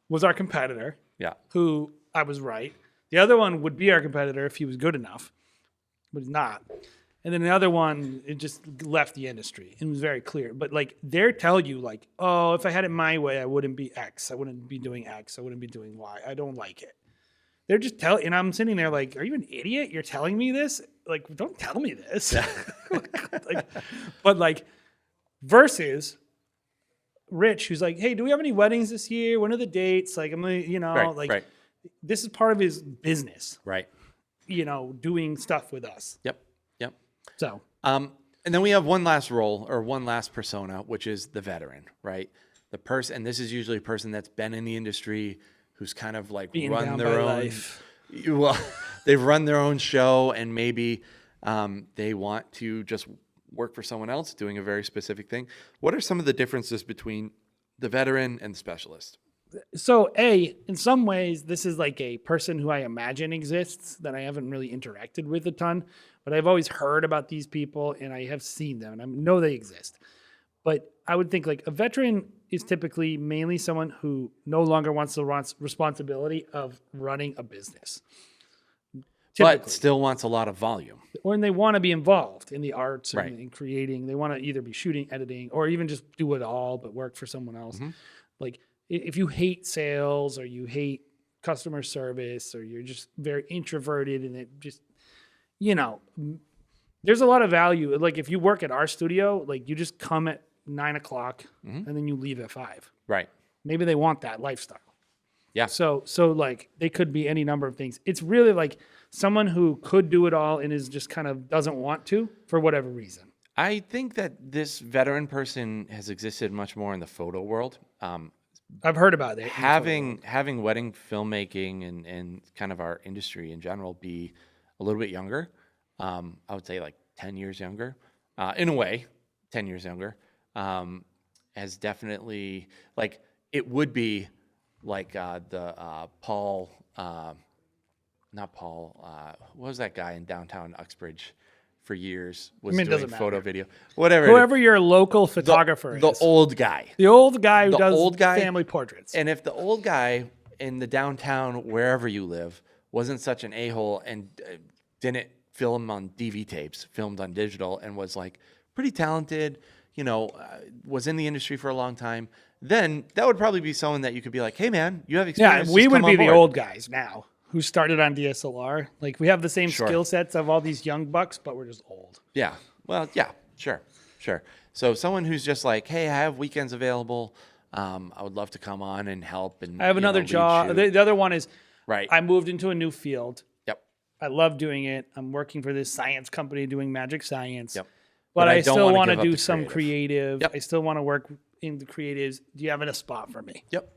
[SPEAKER 2] was our competitor.
[SPEAKER 1] Yeah.
[SPEAKER 2] Who I was right. The other one would be our competitor if he was good enough, but he's not. And then the other one, it just left the industry. It was very clear. But like they're telling you like, oh, if I had it my way, I wouldn't be X. I wouldn't be doing X. I wouldn't be doing Y. I don't like it. They're just telling, and I'm sitting there like, are you an idiot? You're telling me this? Like, don't tell me this. But versus Rich, who's like, hey, do we have any weddings this year? When are the dates? Like, I'm gonna,
[SPEAKER 1] right.
[SPEAKER 2] This is part of his business.
[SPEAKER 1] Right.
[SPEAKER 2] Doing stuff with us.
[SPEAKER 1] Yep.
[SPEAKER 2] So,
[SPEAKER 1] and then we have one last role or one last persona, which is the veteran, right? The person, and this is usually a person that's been in the industry, who's kind of like run their own life. Well, they've run their own show, and maybe they want to just work for someone else doing a very specific thing. What are some of the differences between the veteran and the specialist?
[SPEAKER 2] So, in some ways, this is like a person who I imagine exists that I haven't really interacted with a ton, but I've always heard about these people and I have seen them and I know they exist. But I would think like a veteran is typically mainly someone who no longer wants the responsibility of running a business. Typically.
[SPEAKER 1] But still wants a lot of volume.
[SPEAKER 2] Or they want to be involved in the arts and
[SPEAKER 1] right.
[SPEAKER 2] in creating. They want to either be shooting, editing, or even just do it all but work for someone else. Mm-hmm. Like if you hate sales or you hate customer service or you're just very introverted and it just, there's a lot of value. Like if you work at our studio, like you just come at 9:00 mm-hmm. and then you leave at 5.
[SPEAKER 1] Right.
[SPEAKER 2] Maybe they want that lifestyle.
[SPEAKER 1] Yeah.
[SPEAKER 2] So like they could be any number of things. It's really like someone who could do it all and is just kind of doesn't want to for whatever reason.
[SPEAKER 1] I think that this veteran person has existed much more in the photo world.
[SPEAKER 2] I've heard about it.
[SPEAKER 1] Having wedding filmmaking and kind of our industry in general be a little bit younger. I would say like 10 years younger. In a way, 10 years younger. Has definitely, like, it would be like the Paul, not Paul, what was that guy in downtown Uxbridge for years was doing photo video, whatever.
[SPEAKER 2] Whoever your local photographer
[SPEAKER 1] the
[SPEAKER 2] is.
[SPEAKER 1] old guy.
[SPEAKER 2] The old guy who does family portraits.
[SPEAKER 1] And if the old guy in the downtown, wherever you live, wasn't such an a-hole and didn't film on DV tapes, filmed on digital, and was like pretty talented, was in the industry for a long time, then that would probably be someone that you could be like, hey man, you have experience.
[SPEAKER 2] Yeah, we would be the old guys now who started on DSLR. Like we have the same skill sets of all these young bucks, but we're just old.
[SPEAKER 1] Yeah. Well, yeah, sure. So someone who's just like, hey, I have weekends available. I would love to come on and help. And
[SPEAKER 2] I have another job. The other one is,
[SPEAKER 1] right.
[SPEAKER 2] I moved into a new field.
[SPEAKER 1] Yep.
[SPEAKER 2] I love doing it. I'm working for this science company doing magic science.
[SPEAKER 1] Yep.
[SPEAKER 2] But I still want to do some creative.
[SPEAKER 1] Yep.
[SPEAKER 2] I still want to work in the creatives. Do you have a spot for me?
[SPEAKER 1] Yep.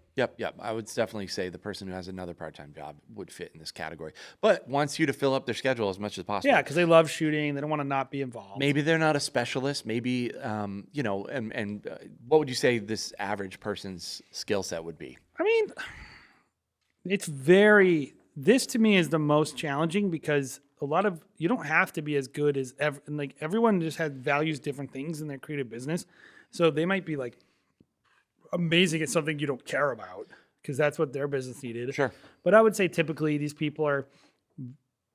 [SPEAKER 1] I would definitely say the person who has another part-time job would fit in this category, but wants you to fill up their schedule as much as possible.
[SPEAKER 2] Yeah, because they love shooting. They don't want to not be involved.
[SPEAKER 1] Maybe they're not a specialist. Maybe, and what would you say this average person's skill set would be?
[SPEAKER 2] I mean, this to me is the most challenging because you don't have to be as good as everyone just values different things in their creative business. So they might be like amazing at something you don't care about because that's what their business needed.
[SPEAKER 1] Sure.
[SPEAKER 2] But I would say typically these people are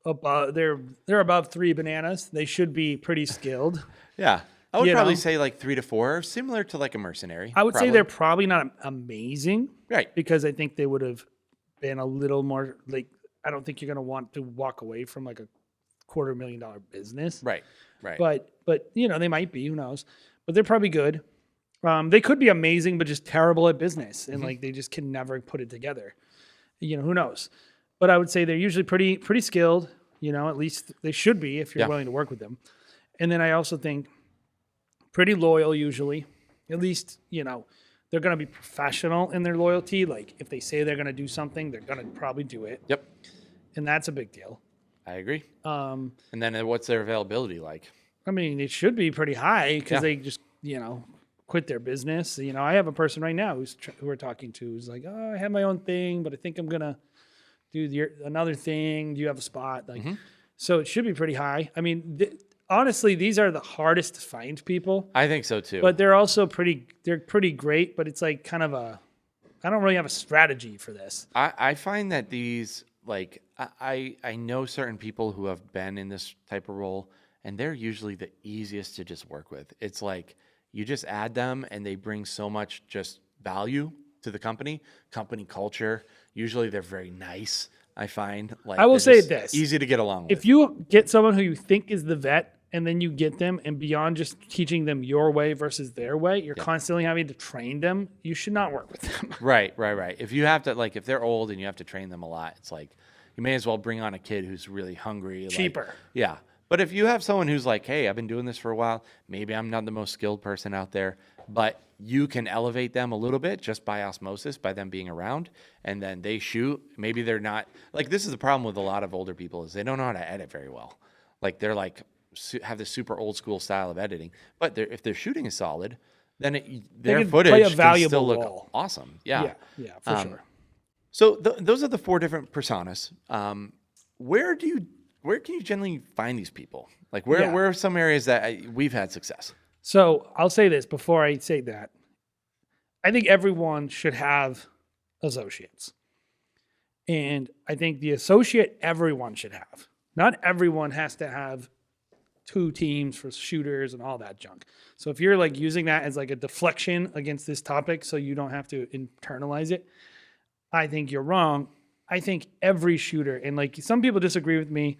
[SPEAKER 2] above, they're above 3 bananas. They should be pretty skilled.
[SPEAKER 1] Yeah. I would probably say like 3 to 4, similar to like a Mercenary.
[SPEAKER 2] I would say they're probably not amazing.
[SPEAKER 1] Right.
[SPEAKER 2] Because I think they would have been a little more like, I don't think you're going to want to walk away from like a $250,000 business.
[SPEAKER 1] Right.
[SPEAKER 2] But you know, they might be, who knows, but they're probably good. They could be amazing, but just terrible at business. And like, they just can never put it together. You know, who knows? But I would say they're usually pretty skilled, you know, at least they should be if you're willing to work with them. And then I also think pretty loyal usually, at least, you know, they're going to be professional in their loyalty. Like if they say they're going to do something, they're going to probably do it.
[SPEAKER 1] Yep.
[SPEAKER 2] And that's a big deal.
[SPEAKER 1] I agree. And then what's their availability like?
[SPEAKER 2] I mean, it should be pretty high because they just, you know, quit their business. You know, I have a person right now who we're talking to who's like, oh, I have my own thing, but I think I'm going to do another thing. Do you have a spot? Like, so it should be pretty high. I mean, honestly, these are the hardest to find people.
[SPEAKER 1] I think so too.
[SPEAKER 2] But they're also they're pretty great, but it's like kind of I don't really have a strategy for this.
[SPEAKER 1] I find that these, like, I know certain people who have been in this type of role, and they're usually the easiest to just work with. It's like you just add them and they bring so much just value to the company culture. Usually they're very nice. I find, like,
[SPEAKER 2] I will say this,
[SPEAKER 1] easy to get along with.
[SPEAKER 2] If you get someone who you think is the vet and then you get them, and beyond just teaching them your way versus their way, you're constantly having to train them, you should not work with them.
[SPEAKER 1] Right. If you have to, like, if they're old and you have to train them a lot, it's like you may as well bring on a kid who's really hungry.
[SPEAKER 2] Cheaper.
[SPEAKER 1] Like, yeah. But if you have someone who's like, hey, I've been doing this for a while, maybe I'm not the most skilled person out there, but you can elevate them a little bit just by osmosis, by them being around, and then they shoot. Maybe they're not, like, this is the problem with a lot of older people is they don't know how to edit very well. Like, they're like, have this super old school style of editing, but if their shooting is solid, then their footage can still look awesome. Yeah,
[SPEAKER 2] for sure.
[SPEAKER 1] So those are the 4 different personas. Where can you generally find these people? Like, where are some areas that we've had success?
[SPEAKER 2] So I'll say this before I say that. I think everyone should have associates. And I think the associate everyone should have. Not everyone has to have 2 teams for shooters and all that junk. So if you're like using that as like a deflection against this topic so you don't have to internalize it, I think you're wrong. I think every shooter, and like some people disagree with me,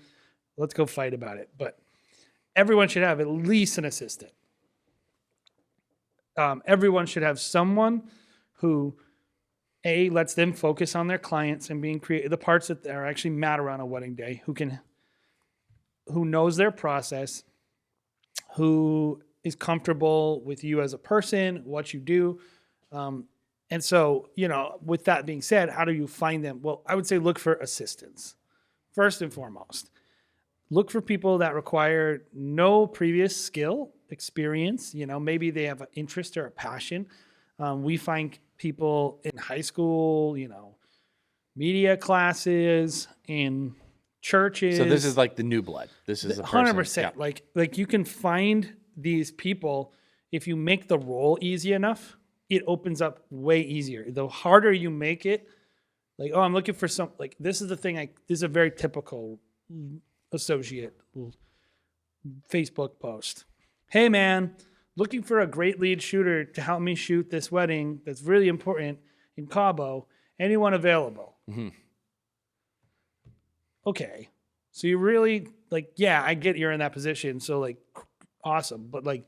[SPEAKER 2] let's go fight about it, but everyone should have at least an assistant. Everyone should have someone who, A, lets them focus on their clients and being creative, the parts that are actually matter on a wedding day, who knows their process, who is comfortable with you as a person, what you do. And so, you know, with that being said, how do you find them? Well, I would say look for assistants, first and foremost. Look for people that require no previous skill, experience. You know, maybe they have an interest or a passion. We find people in high school, you know, media classes, in churches.
[SPEAKER 1] So this is like the new blood. This is
[SPEAKER 2] 100%.
[SPEAKER 1] Yeah.
[SPEAKER 2] Like you can find these people if you make the role easy enough. It opens up way easier. The harder you make it, like, oh, I'm looking for some, like, this is the thing. This is a very typical associate Facebook post. Hey man, looking for a great lead shooter to help me shoot this wedding that's really important in Cabo. Anyone available? Mm-hmm. Okay. So you really, like, yeah, I get you're in that position. So like, awesome. But like,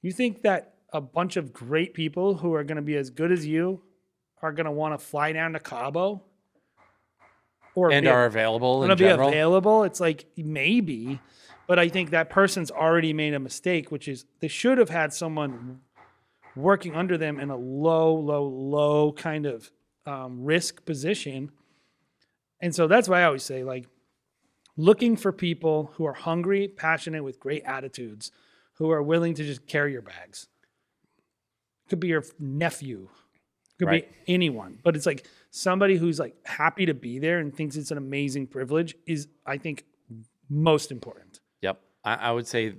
[SPEAKER 2] you think that a bunch of great people who are going to be as good as you are going to want to fly down to Cabo?
[SPEAKER 1] And are available in
[SPEAKER 2] general? Be available? It's like, maybe. But I think that person's already made a mistake, which is they should have had someone working under them in a low kind of risk position. And so that's why I always say, like, looking for people who are hungry, passionate, with great attitudes, who are willing to just carry your bags. Could be your nephew. Could be anyone. But it's like somebody who's like happy to be there and thinks it's an amazing privilege is, I think, most important.
[SPEAKER 1] Yep. I would say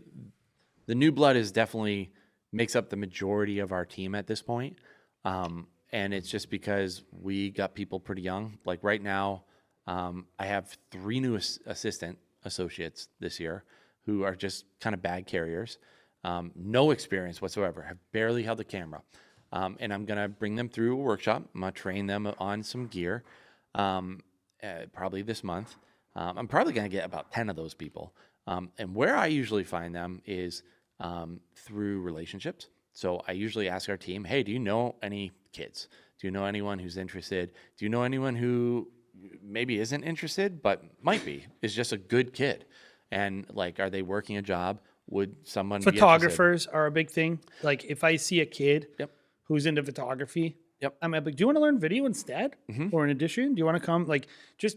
[SPEAKER 1] the new blood is definitely makes up the majority of our team at this point. And it's just because we got people pretty young. Like right now, I have 3 new assistant associates this year who are just kind of bag carriers. No experience whatsoever, have barely held a camera. And I'm going to bring them through a workshop. I'm going to train them on some gear, probably this month. I'm probably going to get about 10 of those people. And where I usually find them is through relationships. So I usually ask our team, hey, do you know any kids? Do you know anyone who's interested? Do you know anyone who maybe isn't interested, but might be, is just a good kid? And like, are they working a job? Would someone be
[SPEAKER 2] Photographers are a big thing. Like if I see a kid
[SPEAKER 1] Yep.
[SPEAKER 2] who's into photography,
[SPEAKER 1] Yep.
[SPEAKER 2] I'm like, do you want to learn video instead? Or in addition? Do you want to come? Like just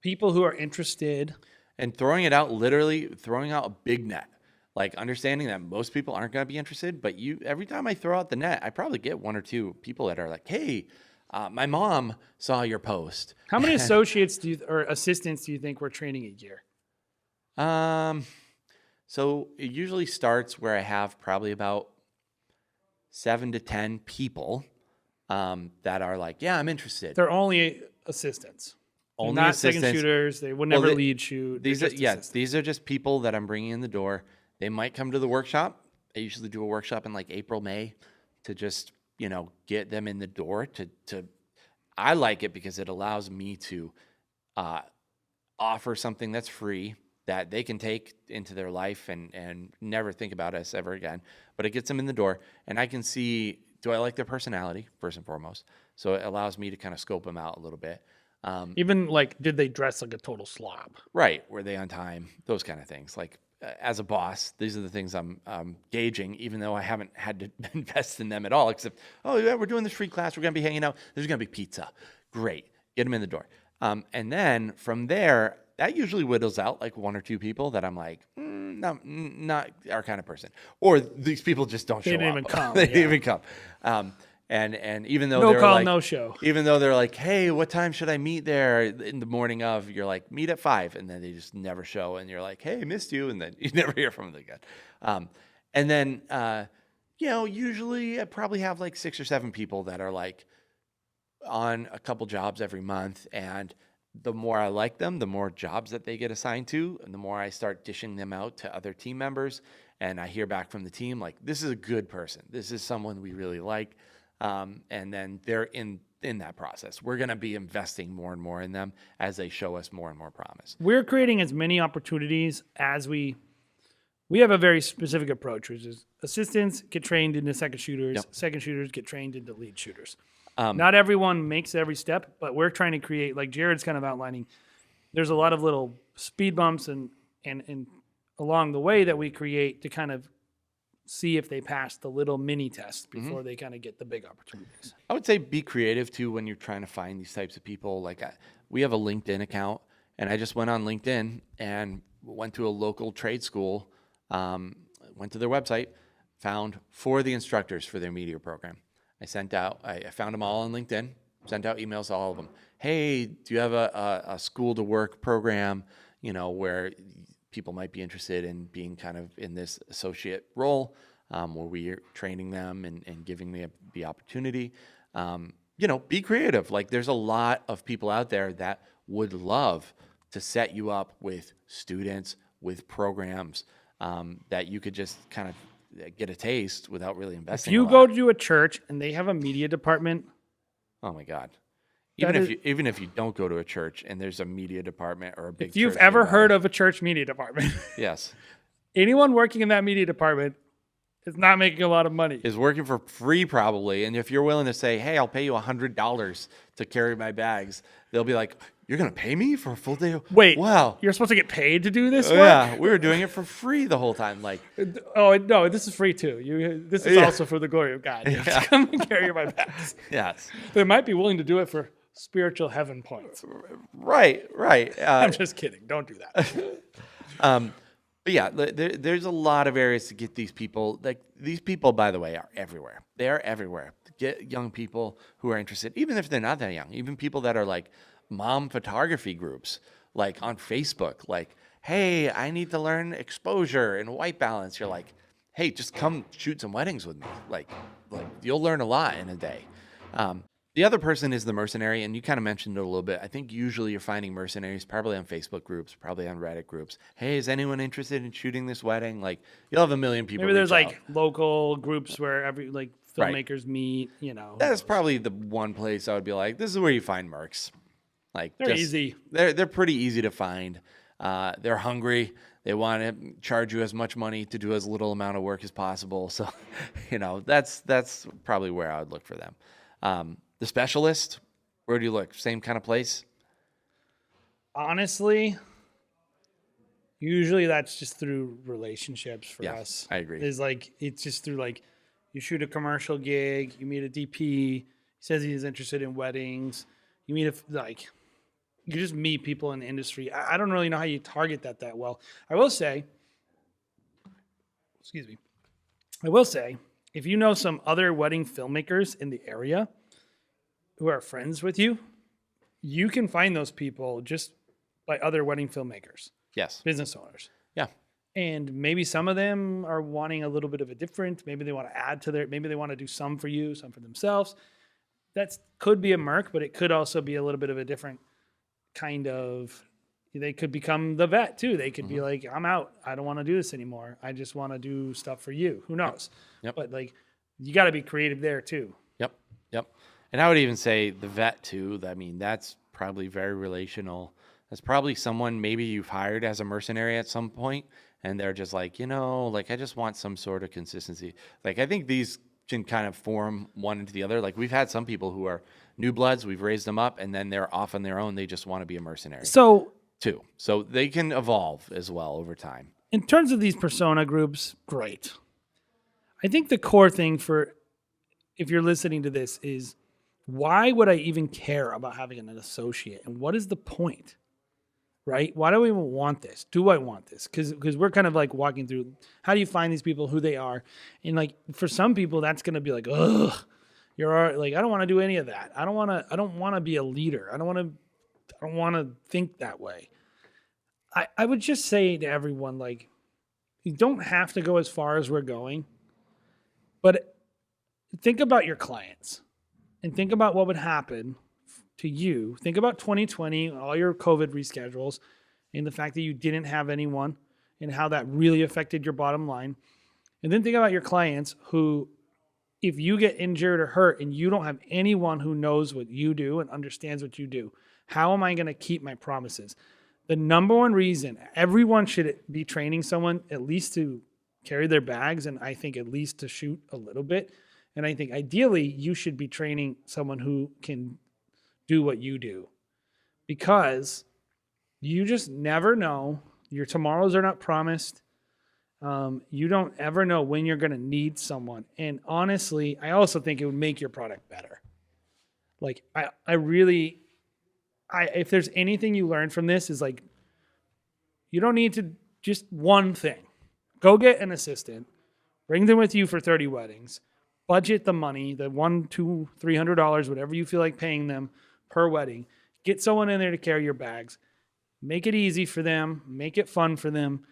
[SPEAKER 2] people who are interested.
[SPEAKER 1] And throwing it out, literally throwing out a big net. Like understanding that most people aren't going to be interested, but every time I throw out the net, I probably get one or two people that are like, hey, my mom saw your post.
[SPEAKER 2] How many associates or assistants do you think we're training a year?
[SPEAKER 1] So it usually starts where I have probably about 7 to 10 people that are like, yeah, I'm interested.
[SPEAKER 2] They're only assistants. They're
[SPEAKER 1] Only
[SPEAKER 2] not
[SPEAKER 1] assistants.
[SPEAKER 2] second shooters. They would never lead shoot.
[SPEAKER 1] These are just people that I'm bringing in the door. They might come to the workshop. I usually do a workshop in like April, May to just, get them in the door I like it because it allows me to offer something that's free that they can take into their life and never think about us ever again. But it gets them in the door, and I can see, do I like their personality, first and foremost? So it allows me to kind of scope them out a little bit.
[SPEAKER 2] Even like, did they dress like a total slob?
[SPEAKER 1] Right. Were they on time? Those kind of things. Like as a boss, these are the things I'm gauging, even though I haven't had to invest in them at all, except, oh, yeah, we're doing this free class. We're going to be hanging out. There's going to be pizza. Great. Get them in the door. And then from there, that usually whittles out like one or two people that I'm like, no, not our kind of person. Or these people just don't show up.
[SPEAKER 2] They didn't even come.
[SPEAKER 1] They didn't even come. And even though
[SPEAKER 2] No
[SPEAKER 1] they're
[SPEAKER 2] call,
[SPEAKER 1] like,
[SPEAKER 2] no show.
[SPEAKER 1] Even though they're like, hey, what time should I meet there in the morning of? You're like, meet at 5, and then they just never show, and you're like, hey, missed you, and then you never hear from them again. And then usually I probably have like 6 or 7 people that are like on a couple jobs every month, and the more I like them, the more jobs that they get assigned to, and the more I start dishing them out to other team members, and I hear back from the team like, this is a good person. This is someone we really like. And then they're in that process. We're going to be investing more and more in them as they show us more and more promise.
[SPEAKER 2] We're creating as many opportunities as we have a very specific approach, which is assistants get trained into second shooters, second shooters get trained into lead shooters. Not everyone makes every step, but we're trying to create, like Jared's kind of outlining, there's a lot of little speed bumps and along the way that we create to kind of see if they pass the little mini test before they kind of get the big opportunities.
[SPEAKER 1] I would say be creative too when you're trying to find these types of people. Like we have a LinkedIn account, and I just went on LinkedIn and went to a local trade school, went to their website, found 4 of the instructors for their media program. I found them all on LinkedIn, sent out emails to all of them. Hey, do you have a school to work program, where people might be interested in being kind of in this associate role, where we're training them and giving them the opportunity. Be creative. Like there's a lot of people out there that would love to set you up with students, with programs that you could just kind of get a taste without really investing.
[SPEAKER 2] If you go to a church and they have a media department,
[SPEAKER 1] oh my God. Even if you don't go to a church and there's a media department or a big
[SPEAKER 2] if you've
[SPEAKER 1] church
[SPEAKER 2] ever
[SPEAKER 1] nearby,
[SPEAKER 2] heard of a church media department,
[SPEAKER 1] yes,
[SPEAKER 2] anyone working in that media department is not making a lot of money.
[SPEAKER 1] Is working for free probably. And if you're willing to say, hey, I'll pay you $100 to carry my bags, they'll be like, you're going to pay me for a full day?
[SPEAKER 2] Wait,
[SPEAKER 1] wow.
[SPEAKER 2] You're supposed to get paid to do this work?
[SPEAKER 1] Yeah, we were doing it for free the whole time. Like,
[SPEAKER 2] oh, no, this is free too. This is also for the glory of God. You have to come and carry my bags.
[SPEAKER 1] Yes.
[SPEAKER 2] They might be willing to do it for spiritual heaven points.
[SPEAKER 1] Right.
[SPEAKER 2] I'm just kidding. Don't do that.
[SPEAKER 1] But yeah, there's a lot of areas to get these people. Like these people, by the way, are everywhere. They are everywhere. Get young people who are interested, even if they're not that young. Even people that are like mom photography groups, like on Facebook. Like, hey, I need to learn exposure and white balance. You're like, hey, just come shoot some weddings with me. Like you'll learn a lot in a day. The other person is the Mercenary, and you kind of mentioned it a little bit. I think usually you're finding mercenaries probably on Facebook groups, probably on Reddit groups. Hey, is anyone interested in shooting this wedding? Like, you'll have a million people.
[SPEAKER 2] Maybe there's
[SPEAKER 1] reach out.
[SPEAKER 2] like local groups where filmmakers meet,
[SPEAKER 1] That's probably the one place I would be like, this is where you find mercs. Like
[SPEAKER 2] They're easy.
[SPEAKER 1] They're pretty easy to find. They're hungry. They want to charge you as much money to do as little amount of work as possible. So, that's probably where I would look for them. The specialist, where do you look? Same kind of place?
[SPEAKER 2] Honestly, usually that's just through relationships for
[SPEAKER 1] Yeah,
[SPEAKER 2] us.
[SPEAKER 1] I agree.
[SPEAKER 2] It's just through you shoot a commercial gig, you meet a DP, he says he's interested in weddings. You meet you just meet people in the industry. I don't really know how you target that well. I will say, if you know some other wedding filmmakers in the area who are friends with you, you can find those people just by other wedding filmmakers.
[SPEAKER 1] Yes.
[SPEAKER 2] Business owners.
[SPEAKER 1] Yeah.
[SPEAKER 2] And maybe some of them are wanting a little bit of a different, maybe they want to add to maybe they want to do some for you, some for themselves. That could be a Merc, but it could also be a little bit of a different kind of, they could become the vet too. They could be like, I'm out. I don't want to do this anymore. I just want to do stuff for you. Who knows?
[SPEAKER 1] Yep.
[SPEAKER 2] But you got to be creative there too.
[SPEAKER 1] Yep. And I would even say the vet too. I mean, that's probably very relational. That's probably someone maybe you've hired as a mercenary at some point, and they're just like, I just want some sort of consistency. I think these can kind of form one into the other. We've had some people who are new bloods, we've raised them up, and then they're off on their own. They just want to be a mercenary.
[SPEAKER 2] So
[SPEAKER 1] they can evolve as well over time.
[SPEAKER 2] In terms of these persona groups, great. I think the core thing if you're listening to this is, why would I even care about having an associate? And what is the point? Right? Why do we even want this? Do I want this? Because we're kind of walking through, how do you find these people, who they are? And for some people, that's going to be ugh, I don't want to do any of that. I don't want to be a leader. I don't want to think that way. I would just say to everyone, you don't have to go as far as we're going, but think about your clients and think about what would happen to you. Think about 2020, all your COVID reschedules, and the fact that you didn't have anyone and how that really affected your bottom line. And then think about your clients who, if you get injured or hurt and you don't have anyone who knows what you do and understands what you do, how am I going to keep my promises? The number one reason everyone should be training someone at least to carry their bags, and I think at least to shoot a little bit. And I think ideally you should be training someone who can do what you do, because you just never know. Your tomorrows are not promised. You don't ever know when you're going to need someone. And honestly, I also think it would make your product better. If there's anything you learn from this is you don't need to just one thing. Go get an assistant, bring them with you for 30 weddings, budget the money, the $100, $200, $300, whatever you feel like paying them per wedding. Get someone in there to carry your bags. Make it easy for them. Make it fun for them.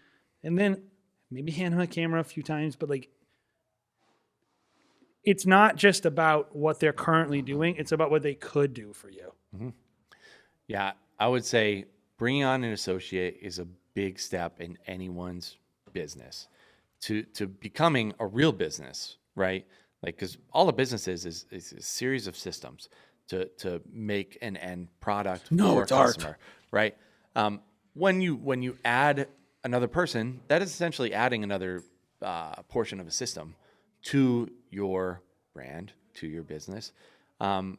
[SPEAKER 2] And then maybe hand them a camera a few times. But it's not just about what they're currently doing. It's about what they could do for you.
[SPEAKER 1] Mm-hmm. Yeah, I would say bringing on an associate is a big step in anyone's business to becoming a real business, right? Because all a business is a series of systems to make an end product for a customer, right? When you add another person, that is essentially adding another portion of a system to your brand, to your business. And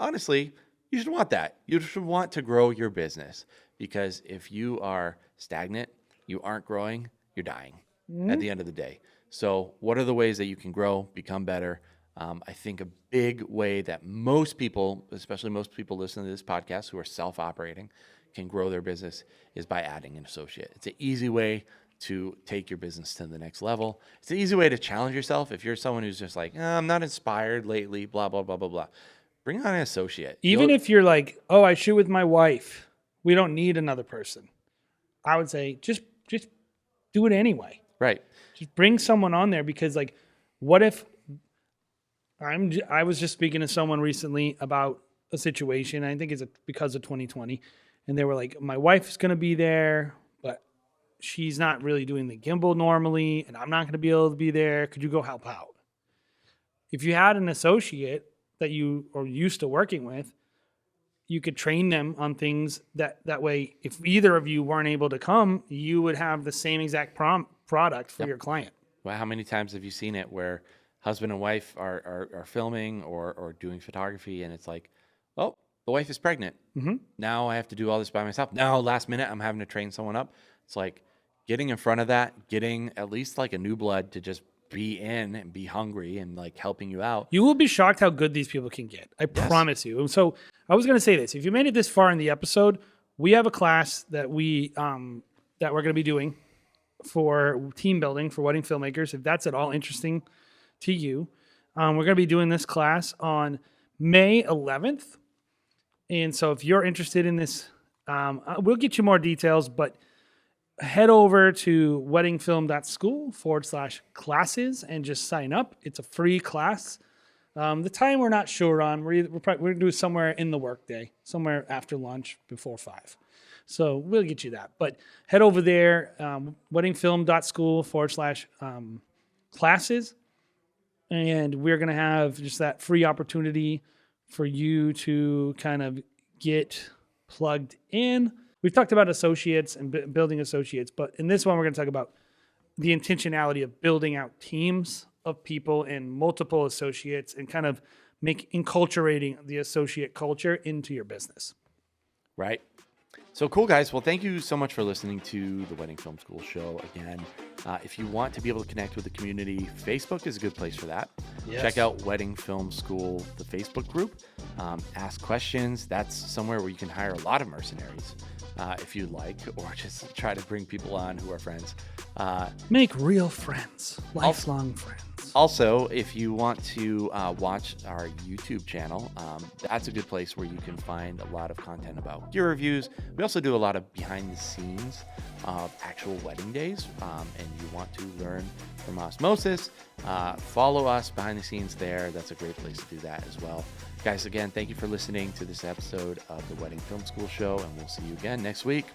[SPEAKER 1] honestly, you should want that. You should want to grow your business, because if you are stagnant, you aren't growing, you're dying at the end of the day. So what are the ways that you can grow, become better? I think a big way that most people, especially most people listening to this podcast who are self-operating, can grow their business is by adding an associate. It's an easy way to take your business to the next level. It's an easy way to challenge yourself. If you're someone who's just I'm not inspired lately, blah, blah, blah, blah, blah. Bring on an associate.
[SPEAKER 2] Even if you're I shoot with my wife, we don't need another person. I would say just do it anyway.
[SPEAKER 1] Right.
[SPEAKER 2] Just bring someone on there, because what if I was just speaking to someone recently about a situation. I think it's because of 2020. And they were like, my wife's going to be there, but she's not really doing the gimbal normally, and I'm not going to be able to be there. Could you go help out? If you had an associate that you are used to working with, you could train them on things that way. If either of you weren't able to come, you would have the same exact product for your client.
[SPEAKER 1] Well, how many times have you seen it where husband and wife are filming or doing photography, and it's like, oh, the wife is pregnant. Mm-hmm. Now I have to do all this by myself. Now last minute I'm having to train someone up. It's like getting in front of that, getting at least like a new blood to just be in and be hungry and like helping you out.
[SPEAKER 2] You will be shocked how good these people can get. I promise you. And so I was going to say this: if you made it this far in the episode, we have a class that we're going to be doing for team building for wedding filmmakers. If that's at all interesting to you, we're going to be doing this class on May 11th. And so if you're interested in this, we'll get you more details, but head over to weddingfilm.school/classes and just sign up. It's a free class. The time we're not sure on. We're going to do it somewhere in the workday, somewhere after lunch before 5. So we'll get you that. But head over there, weddingfilm.school/classes. And we're going to have just that free opportunity for you to kind of get plugged in. We've talked about associates and building associates, but in this one, we're going to talk about the intentionality of building out teams of people and multiple associates and kind of enculturating the associate culture into your business.
[SPEAKER 1] Right. So cool, guys. Well, thank you so much for listening to the Wedding Film School show again. If you want to be able to connect with the community, Facebook is a good place for that. Yes. Check out Wedding Film School, the Facebook group. Ask questions. That's somewhere where you can hire a lot of mercenaries if you'd like, or just try to bring people on who are friends.
[SPEAKER 2] Make real friends, lifelong friends.
[SPEAKER 1] Also, if you want to watch our YouTube channel, that's a good place where you can find a lot of content about gear reviews. We also do a lot of behind the scenes of actual wedding days, and you want to learn from osmosis, follow us behind the scenes there. That's a great place to do that as well. Guys, again, thank you for listening to this episode of the Wedding Film School show, and we'll see you again next week.